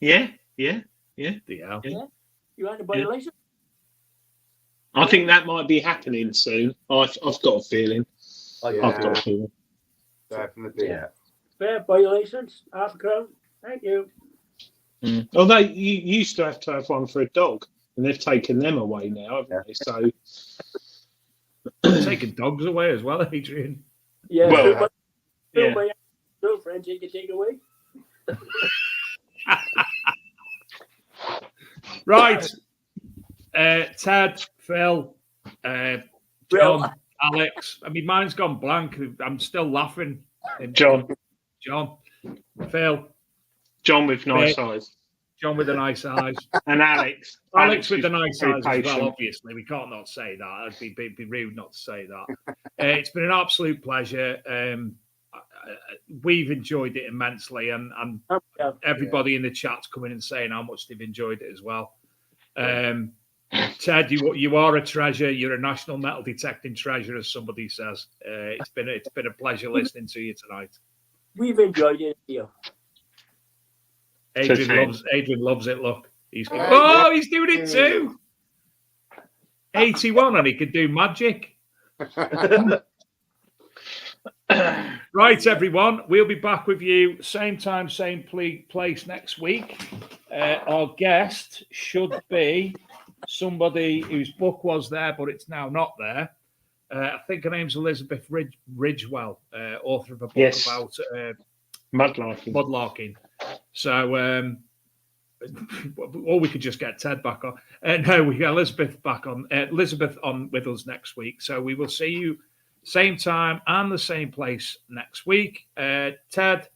Yeah. You had to buy a license. I think that might be happening soon. I've got a feeling. I've got a feeling. Definitely. Yeah. Fair, buy a license, £5 Thank you. Although you used to have one for a dog, and they've taken them away now, haven't they? So taking dogs away as well, Adrian. Yeah. Well, My girlfriend he can take away. Right. Ted, Phil, John, Alex. I mean, mine's gone blank. I'm still laughing. John, Phil. John with nice eyes. John with the nice eyes. And Alex. Alex with the nice eyes patient. as well, obviously. We can't not say that. It'd be rude not to say that. It's been an absolute pleasure. We've enjoyed it immensely, and everybody in the chat's coming and saying how much they've enjoyed it as well. Ted, you are a treasure. You're a national metal detecting treasure, as somebody says. It's been a pleasure listening to you tonight. We've enjoyed it here. Adrian loves it. Look, he's doing it too. 81, and he can do magic. Right, everyone, we'll be back with you same time, same place next week. Our guest should be somebody whose book was there, but it's now not there. I think her name's Elizabeth Ridgewell, author of a book about mudlarking. So or we could just get Ted back on. No, we got Elizabeth back on. Elizabeth on with us next week. So we will see you same time and the same place next week. Ted,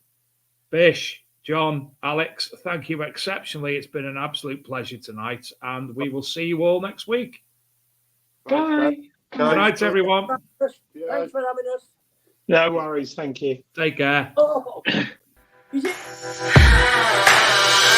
Bish, John, Alex, thank you exceptionally. It's been an absolute pleasure tonight, and we will see you all next week. Bye. Good night, everyone. Thanks for having us. No worries. Thank you. Take care. Oh, is it?